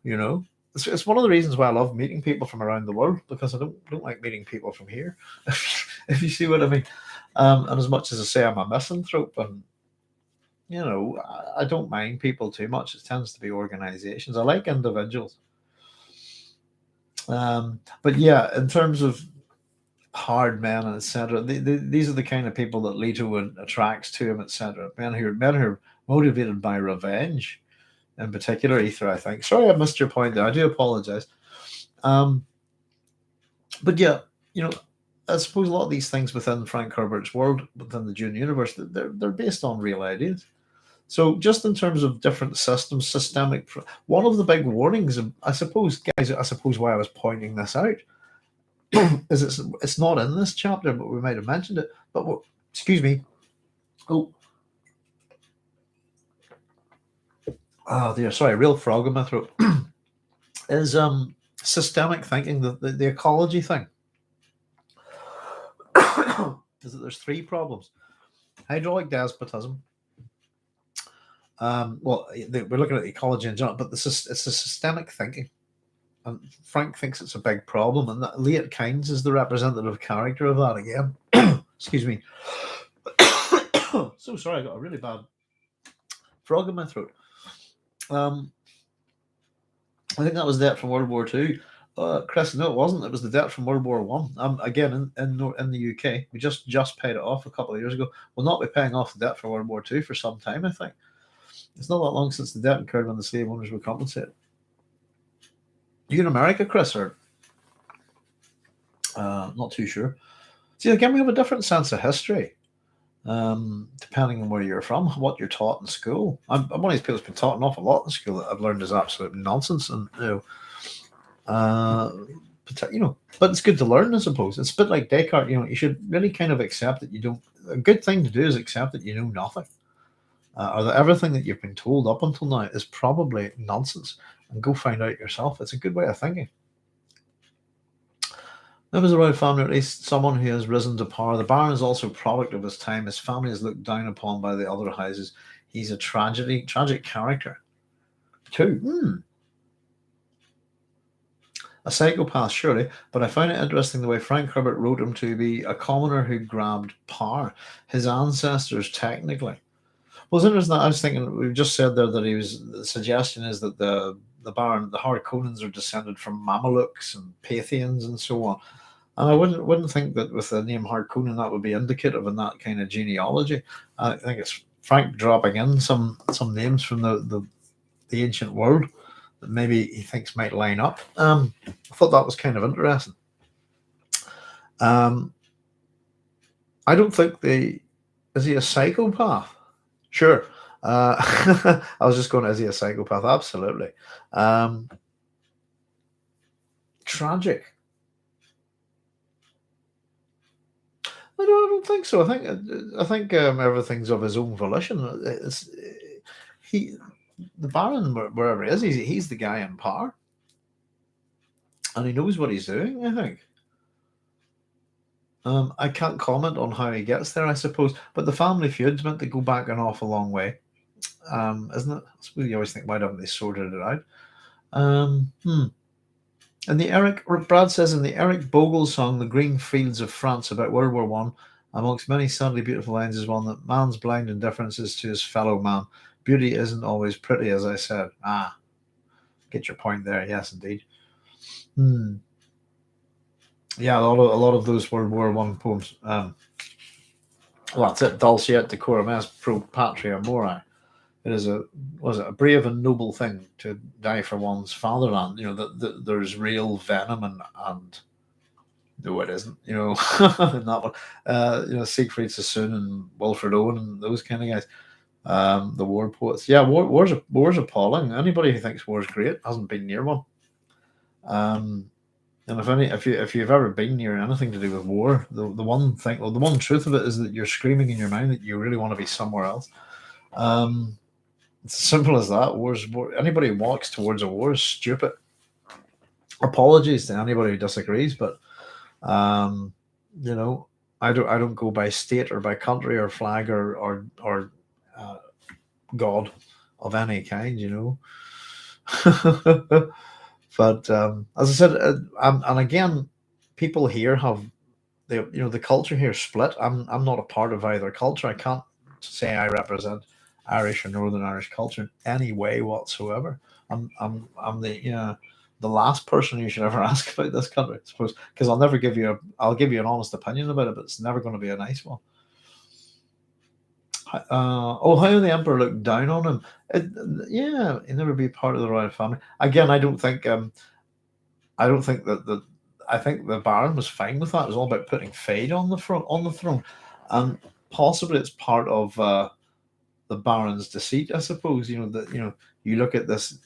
It's one of the reasons why I love meeting people from around the world, because I don't like meeting people from here. If you see what I mean. And as much as I say I'm a misanthrope, and I don't mind people too much. It tends to be organizations. I like individuals. But yeah, in terms of hard men, etc., these are the kind of people that Leto attracts to him, etc. Men who are motivated by revenge, in particular. Ether, I think. Sorry, I missed your point there. I do apologize. But yeah, I suppose a lot of these things within Frank Herbert's world, within the Dune universe, they're based on real ideas. So just in terms of different systems, systemic, one of the big warnings, I suppose, guys, why I was pointing this out is it's not in this chapter, but we might have mentioned it. But excuse me. Oh dear, sorry, real frog in my throat. Is systemic thinking, the ecology thing. Is that there's three problems: hydraulic despotism. Well, we're looking at ecology in general, but it's a systemic thinking. And Frank thinks it's a big problem, and that Leto Atreides is the representative character of that again. Excuse me. So sorry, I got a really bad frog in my throat. I think that was debt from World War II. Chris, no, it wasn't. It was the debt from World War One. Again, in the UK, we just paid it off a couple of years ago. We'll not be paying off the debt from World War II for some time, I think. It's not that long since the debt incurred when the slave owners were compensated. You in America, Chris, or not too sure? See, again, we have a different sense of history, depending on where you're from, what you're taught in school. I'm one of these people who's been taught an awful lot in school that I've learned is absolute nonsense, and but it's good to learn, I suppose. It's a bit like Descartes. You should really kind of accept that you don't. A good thing to do is accept that you know nothing, or that everything that you've been told up until now is probably nonsense, and go find out yourself. It's a good way of thinking. Members of the royal family, or at least someone who has risen to power. The Baron is also a product of his time. His family is looked down upon by the other houses. He's a tragic character, too. A psychopath, surely, but I find it interesting the way Frank Herbert wrote him to be a commoner who grabbed power. His ancestors, technically. Well, it's interesting that I was thinking, we've just said there that the suggestion is that the Baron, the Harkonnens, are descended from Mamelukes and Parthians and so on. And I wouldn't think that with the name Harkonnen that would be indicative in that kind of genealogy. I think it's Frank dropping in some names from the ancient world that maybe he thinks might line up. I thought that was kind of interesting. I don't think is he a psychopath? Sure. I was just going, is he a psychopath? Absolutely. Tragic. I don't think so. I think everything's of his own volition. He, the Baron, wherever he is, he's the guy in power, and he knows what he's doing. I think. I can't comment on how he gets there, I suppose, but the family feud's meant to go back an awful long way, isn't it? I suppose you always think, why haven't they sorted it out? Um, hmm. And the Brad says in the Eric Bogle song, "The Green Fields of France," about World War I, amongst many sadly beautiful lines, is one that man's blind indifferences to his fellow man. Beauty isn't always pretty, as I said. Ah, get your point there. Yes, indeed. Hmm. Yeah, a lot of those World War I poems. Well, that's it. Dulce et decorum est pro patria mori. It is a brave and noble thing to die for one's fatherland. That there's real venom and no, it isn't. In that one, Siegfried Sassoon and Wilfred Owen and those kind of guys. The war poets. Yeah, war's appalling. Anybody who thinks war's great hasn't been near one. Um, and if you've ever been near anything to do with war, the one thing, well, the one truth of it is that you're screaming in your mind that you really want to be somewhere else. Um, it's as simple as that. Anybody who walks towards a war is stupid. Apologies to anybody who disagrees, but um, you know, I don't go by state or by country or flag or uh, god of any kind. But as I said, and again, people here have the culture here split. I'm not a part of either culture. I can't say I represent Irish or Northern Irish culture in any way whatsoever. I'm the last person you should ever ask about this country, I suppose, because I'll give you an honest opinion about it, but it's never going to be a nice one. How the Emperor looked down on him. Yeah, he'd never be part of the royal family. Again, I don't think that. I think the Baron was fine with that. It was all about putting Fade on the throne, and possibly it's part of the Baron's deceit. I suppose that you look at this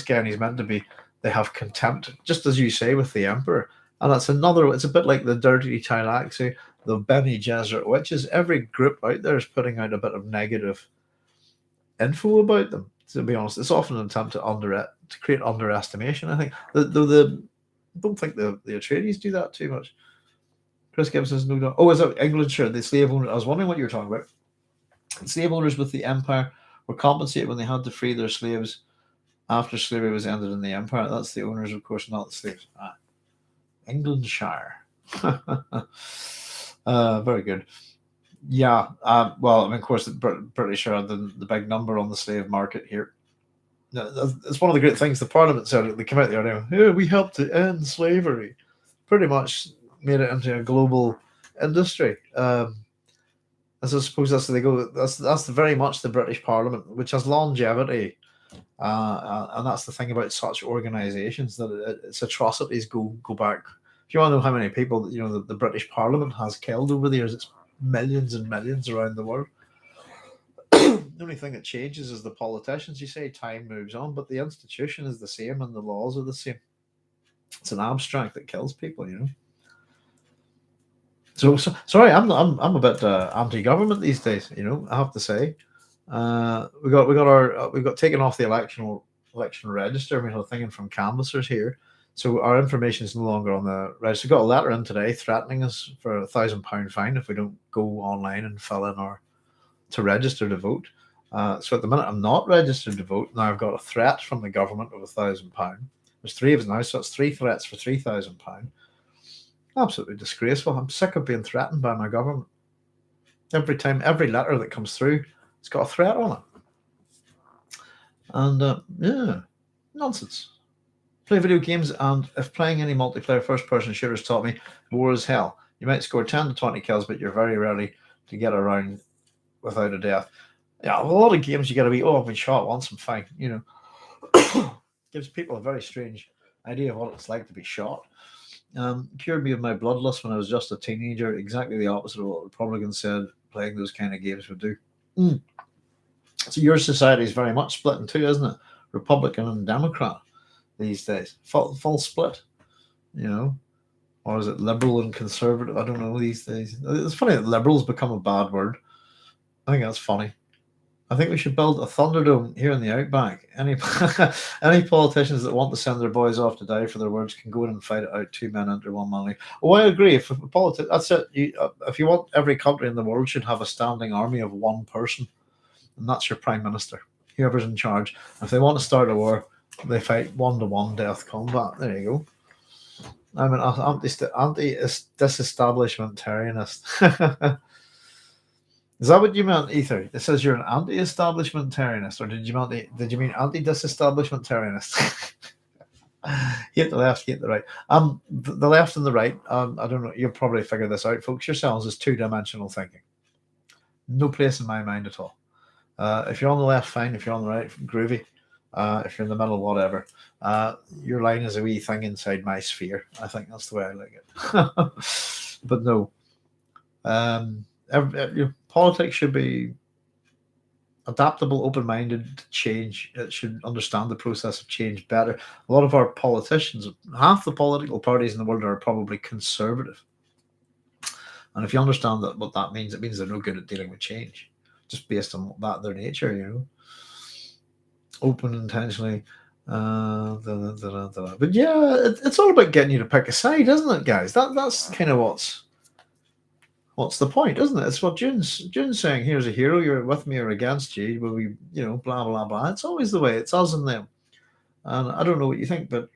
guy and he's meant to be. They have contempt, just as you say with the Emperor, and that's another. It's a bit like the Dirty Tylaxi, the Bene Gesserit witches. Every group out there is putting out a bit of negative info about them. To be honest, it's often an attempt to create underestimation. I think the I don't think the Atreides do that too much. Chris Gibbs says no doubt. Oh, is that England? Sure, the slave owners. I was wondering what you were talking about. Slave owners with the empire were compensated when they had to free their slaves after slavery was ended in the empire. That's the owners, of course, not the slaves. Englandshire. Very good. Yeah. Well, I mean, of course, the British are the big number on the slave market here. It's one of the great things. The Parliament said they came out there. Yeah, we helped to end slavery. Pretty much made it into a global industry. As I suppose that's where they go. That's very much the British Parliament, which has longevity, and that's the thing about such organisations that its atrocities go back. If you want to know how many people the British Parliament has killed over the years, it's millions and millions around the world. The only thing that changes is the politicians. You say time moves on, but the institution is the same and the laws are the same. It's an abstract that kills people. So sorry, I'm a bit anti-government these days. I have to say, we got taken off the election register. We had a thing in from canvassers here, so our information is no longer on the register. We got a letter in today threatening us for £1,000 fine if we don't go online and fill in to register to vote. So at the minute, I'm not registered to vote. Now I've got a threat from the government of £1,000. There's three of us now, so it's three threats for £3,000. Absolutely disgraceful. I'm sick of being threatened by my government. Every letter that comes through, it's got a threat on it. And yeah, nonsense. Play video games, and if playing any multiplayer first-person shooters taught me, war is hell. You might score 10 to 20 kills, but you're very rarely to get around without a death. Yeah, a lot of games you got to be, I've been shot once, I'm fine. Gives people a very strange idea of what it's like to be shot. Cured me of my bloodlust when I was just a teenager. Exactly the opposite of what Republicans said playing those kind of games would do. So your society is very much split in two, isn't it? Republican and Democrat these days. Full split. or is it liberal and conservative? I don't know these days. It's funny that liberals become a bad word. I think that's funny. I think we should build a Thunderdome here in the outback. Any any politicians that want to send their boys off to die for their words can go in and fight it out. Two men enter, one man leave. Oh, I agree. If that's it. If you want, every country in the world should have a standing army of one person, and that's your prime minister, whoever's in charge. If they want to start a war, they fight 1-to-1 death combat. There you go. I'm an anti-disestablishmentarianist. Is that what you meant, Ether? It says you're an anti-establishmentarianist, or did you mean anti-disestablishmentarianist? Hate the left, hate the right. The left and the right. I don't know. You'll probably figure this out, folks, yourselves. Is two-dimensional thinking. No place in my mind at all. If you're on the left, fine. If you're on the right, groovy. If you're in the middle, whatever. Your line is a wee thing inside my sphere. I think that's the way I like it. But no. Politics should be adaptable, open-minded to change. It should understand the process of change better. A lot of our politicians, half the political parties in the world are probably conservative. And if you understand what that means, it means they're no good at dealing with change, just based on their nature, Open intentionally. But yeah, it's all about getting you to pick a side, isn't it, guys? That's kind of what's the point, isn't it? It's what June's saying. Here's a hero. You're with me or against you. Will we, blah blah blah. It's always the way. It's us and them. And I don't know what you think, but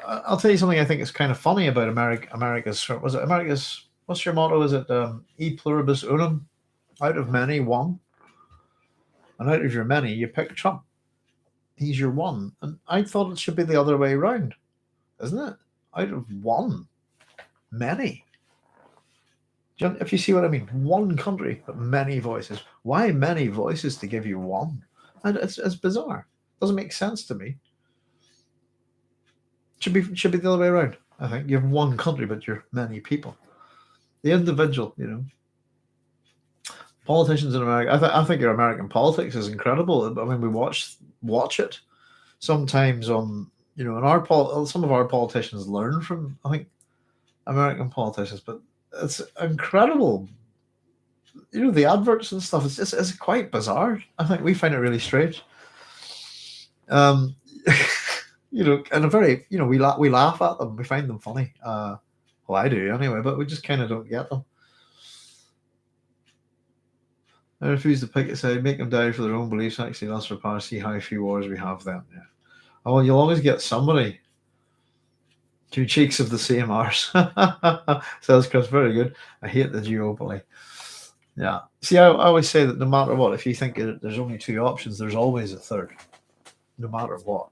I'll tell you something. I think it's kind of funny about America's. Was it America's? What's your motto? Is it e pluribus unum? Out of many, one. And out of your many, you pick Trump. He's your one. And I thought it should be the other way around, isn't it? Out of one, many. If you see what I mean, one country, but many voices. Why many voices to give you one? And it's bizarre. Doesn't make sense to me. Should be the other way around. I think you have one country, but you're many people. The individual, Politicians in America. I think your American politics is incredible. I mean, we watch it sometimes on in some of our politicians learn from, I think, American politicians, but it's incredible. The adverts and stuff. It's quite bizarre. I think we find it really strange. And a very we laugh at them. We find them funny. Well, I do anyway, but we just kind of don't get them. I refuse to pick a side. Make them die for their own beliefs. Actually, that's for power. See how few wars we have then. Yeah. Oh, well, you'll always get somebody. Two cheeks of the same arse. Says Chris. Very good. I hate the duopoly. Yeah. See, I always say that no matter what, if you think there's only two options, there's always a third. No matter what.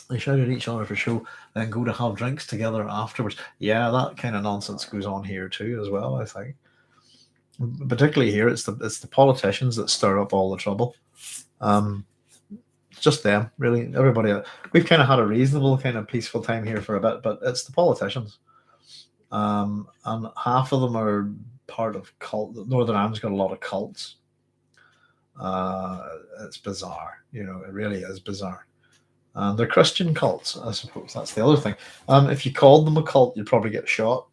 They shout at each other for show, then go to have drinks together afterwards. Yeah, that kind of nonsense goes on here too, as well, I think. Particularly here, it's the politicians that stir up all the trouble. Just them, really. Everybody. We've kind of had a reasonable, kind of peaceful time here for a bit, but it's the politicians. And half of them are part of cult. Northern Ireland's got a lot of cults. It's bizarre, it really is bizarre. And they're Christian cults, I suppose. That's the other thing. If you called them a cult, you'd probably get shot.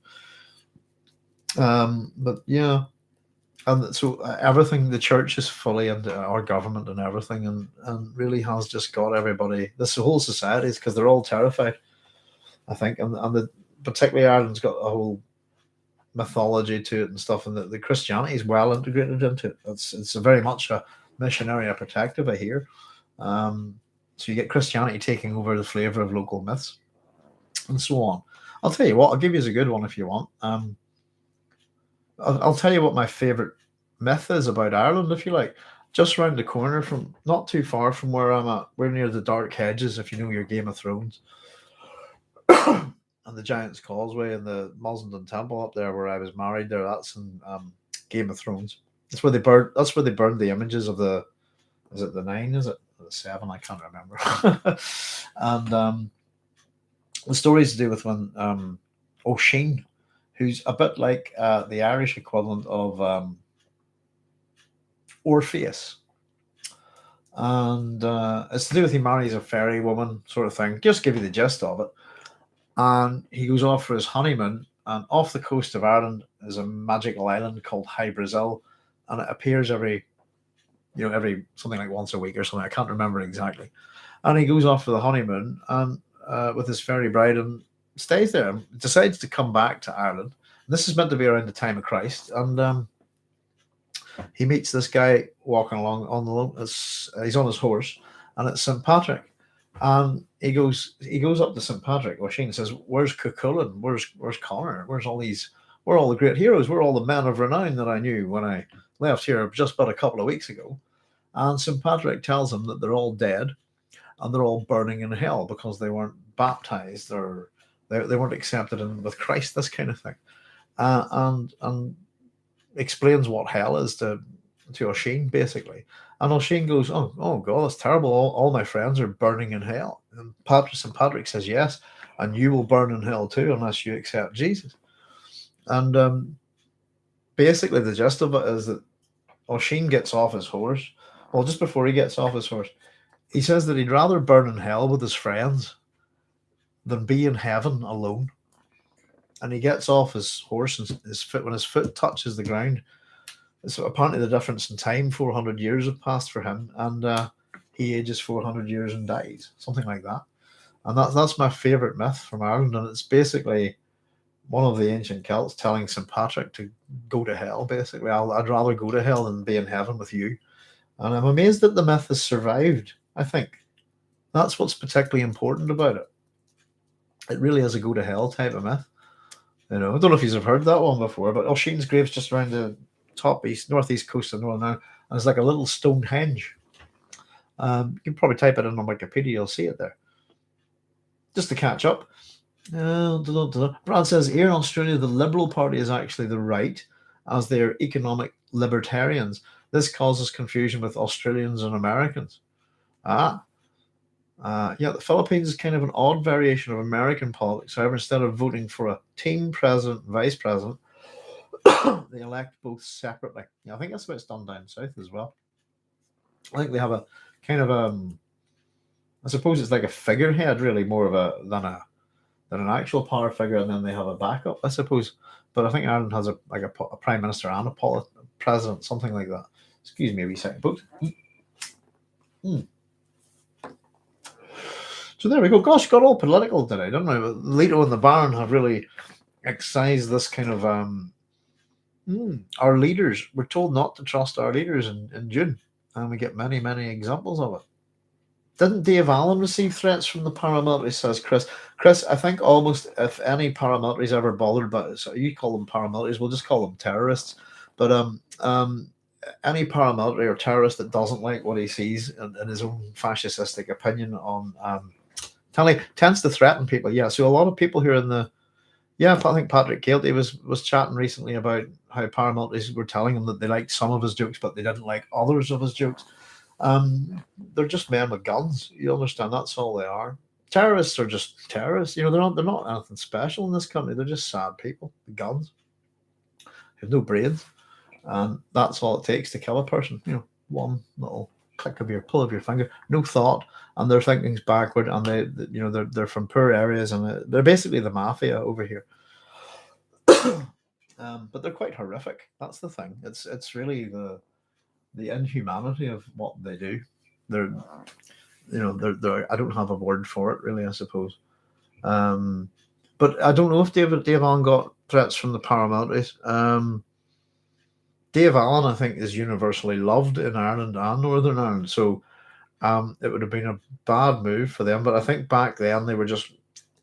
But yeah. And so everything, the church is fully into our government and everything, and really has just got everybody, this whole society, is because they're all terrified, I think. And particularly Ireland's got a whole mythology to it and stuff, and the Christianity is well integrated into it. It's very much a missionary, a protective, I hear. So you get Christianity taking over the flavour of local myths and so on. I'll tell you what, I'll give you as a good one if you want. I'll tell you what my favourite myth is about Ireland, if you like. Just round the corner from, not too far from where I'm at, we're near the Dark Hedges, if you know your Game of Thrones. And the Giant's Causeway and the Mussenden Temple up there where I was married there, that's in Game of Thrones. That's where they burned the images of the, is it the 9, is it? The 7, I can't remember. And the story's to do with when O'Sheen, who's a bit like the Irish equivalent of Orpheus. And it's to do with he marries a fairy woman sort of thing. Just give you the gist of it. and he goes off for his honeymoon. And off the coast of Ireland is a magical island called High Brazil, and it appears every something like once a week or something. I can't remember exactly. And he goes off for the honeymoon and with his fairy bride and stays there. And decides to come back to Ireland. This is meant to be around the time of Christ, and he meets this guy walking along on he's on his horse, and it's St. Patrick. And he goes up to St. Patrick, O'Sheen says, "Where's Cuchulainn? Where's Connor? Where's all these? Where are all the great heroes? Where are all the men of renown that I knew when I left here just but a couple of weeks ago?" And St. Patrick tells him that they're all dead and they're all burning in hell because they weren't baptized or they weren't accepted in with Christ, this kind of thing. And explains what hell is to O'Sheen, basically. And O'Sheen goes, oh God, that's terrible. All my friends are burning in hell. And St. Patrick says, yes, and you will burn in hell too unless you accept Jesus. And basically the gist of it is that O'Sheen gets off his horse. Well, just before he gets off his horse, he says that he'd rather burn in hell with his friends than be in heaven alone. And he gets off his horse, and when his foot touches the ground, so apparently the difference in time, 400 years have passed for him, and he ages 400 years and dies, something like that. And that's my favourite myth from Ireland, and it's basically one of the ancient Celts telling St. Patrick to go to hell, basically. I'd rather go to hell than be in heaven with you. And I'm amazed that the myth has survived, I think. That's what's particularly important about it. It really is a go to hell type of myth. I don't know if you've heard that one before, but O'Sheen's grave's just around the northeast coast of Northern Ireland, and it's like a little Stonehenge. You can probably type it in on Wikipedia, you'll see it there. Just to catch up. Brad says, here in Australia, the Liberal Party is actually the right, as they are economic libertarians. This causes confusion with Australians and Americans. Yeah, the Philippines is kind of an odd variation of American politics. However, instead of voting for a team president and vice president, they elect both separately. Yeah, I think that's what it's done down south as well. I think they have a kind of I suppose it's like a figurehead, really, more of than an actual power figure, and then they have a backup, I suppose. But I think Ireland has a prime minister and a president, something like that. Excuse me a wee second, folks. So there we go. Gosh, got all political today, don't we? Leto and the Baron have really excised this kind of our leaders. We're told not to trust our leaders in Dune, and we get many, many examples of it. Didn't Dave Allen receive threats from the paramilitary, says Chris? Chris, I think almost if any paramilitary's ever bothered by it, so you call them paramilitaries, we'll just call them terrorists. But any paramilitary or terrorist that doesn't like what he sees in his own fascistic opinion on tends to threaten people. Yeah, so a lot of people here I think Patrick Keelty was chatting recently about how paramilitaries were telling him that they liked some of his jokes, but they didn't like others of his jokes. They're just men with guns. You understand? That's all they are. Terrorists are just terrorists. They're not anything special in this country. They're just sad people with guns. They have no brains, and that's all it takes to kill a person. One little pull of your finger, no thought, and their thinking's backward, and they're from poor areas, and they're basically the mafia over here. But they're quite horrific. That's the thing. It's really the inhumanity of what they do. They're I don't have a word for it really, I suppose. But I don't know if Dave Allen got threats from the paramilitaries. Dave Allen, I think, is universally loved in Ireland and Northern Ireland, so it would have been a bad move for them. But I think back then they were just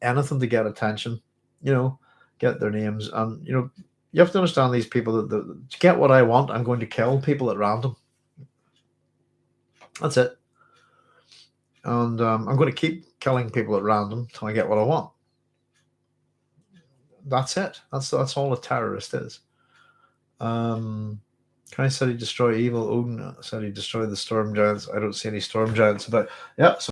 anything to get attention, get their names, and you have to understand these people that to get what I want, I'm going to kill people at random. That's it. And I'm going to keep killing people at random till I get what I want. That's it. That's all a terrorist is. Christ said he destroy evil. Odin said he destroyed the storm giants. I don't see any storm giants, but yeah. So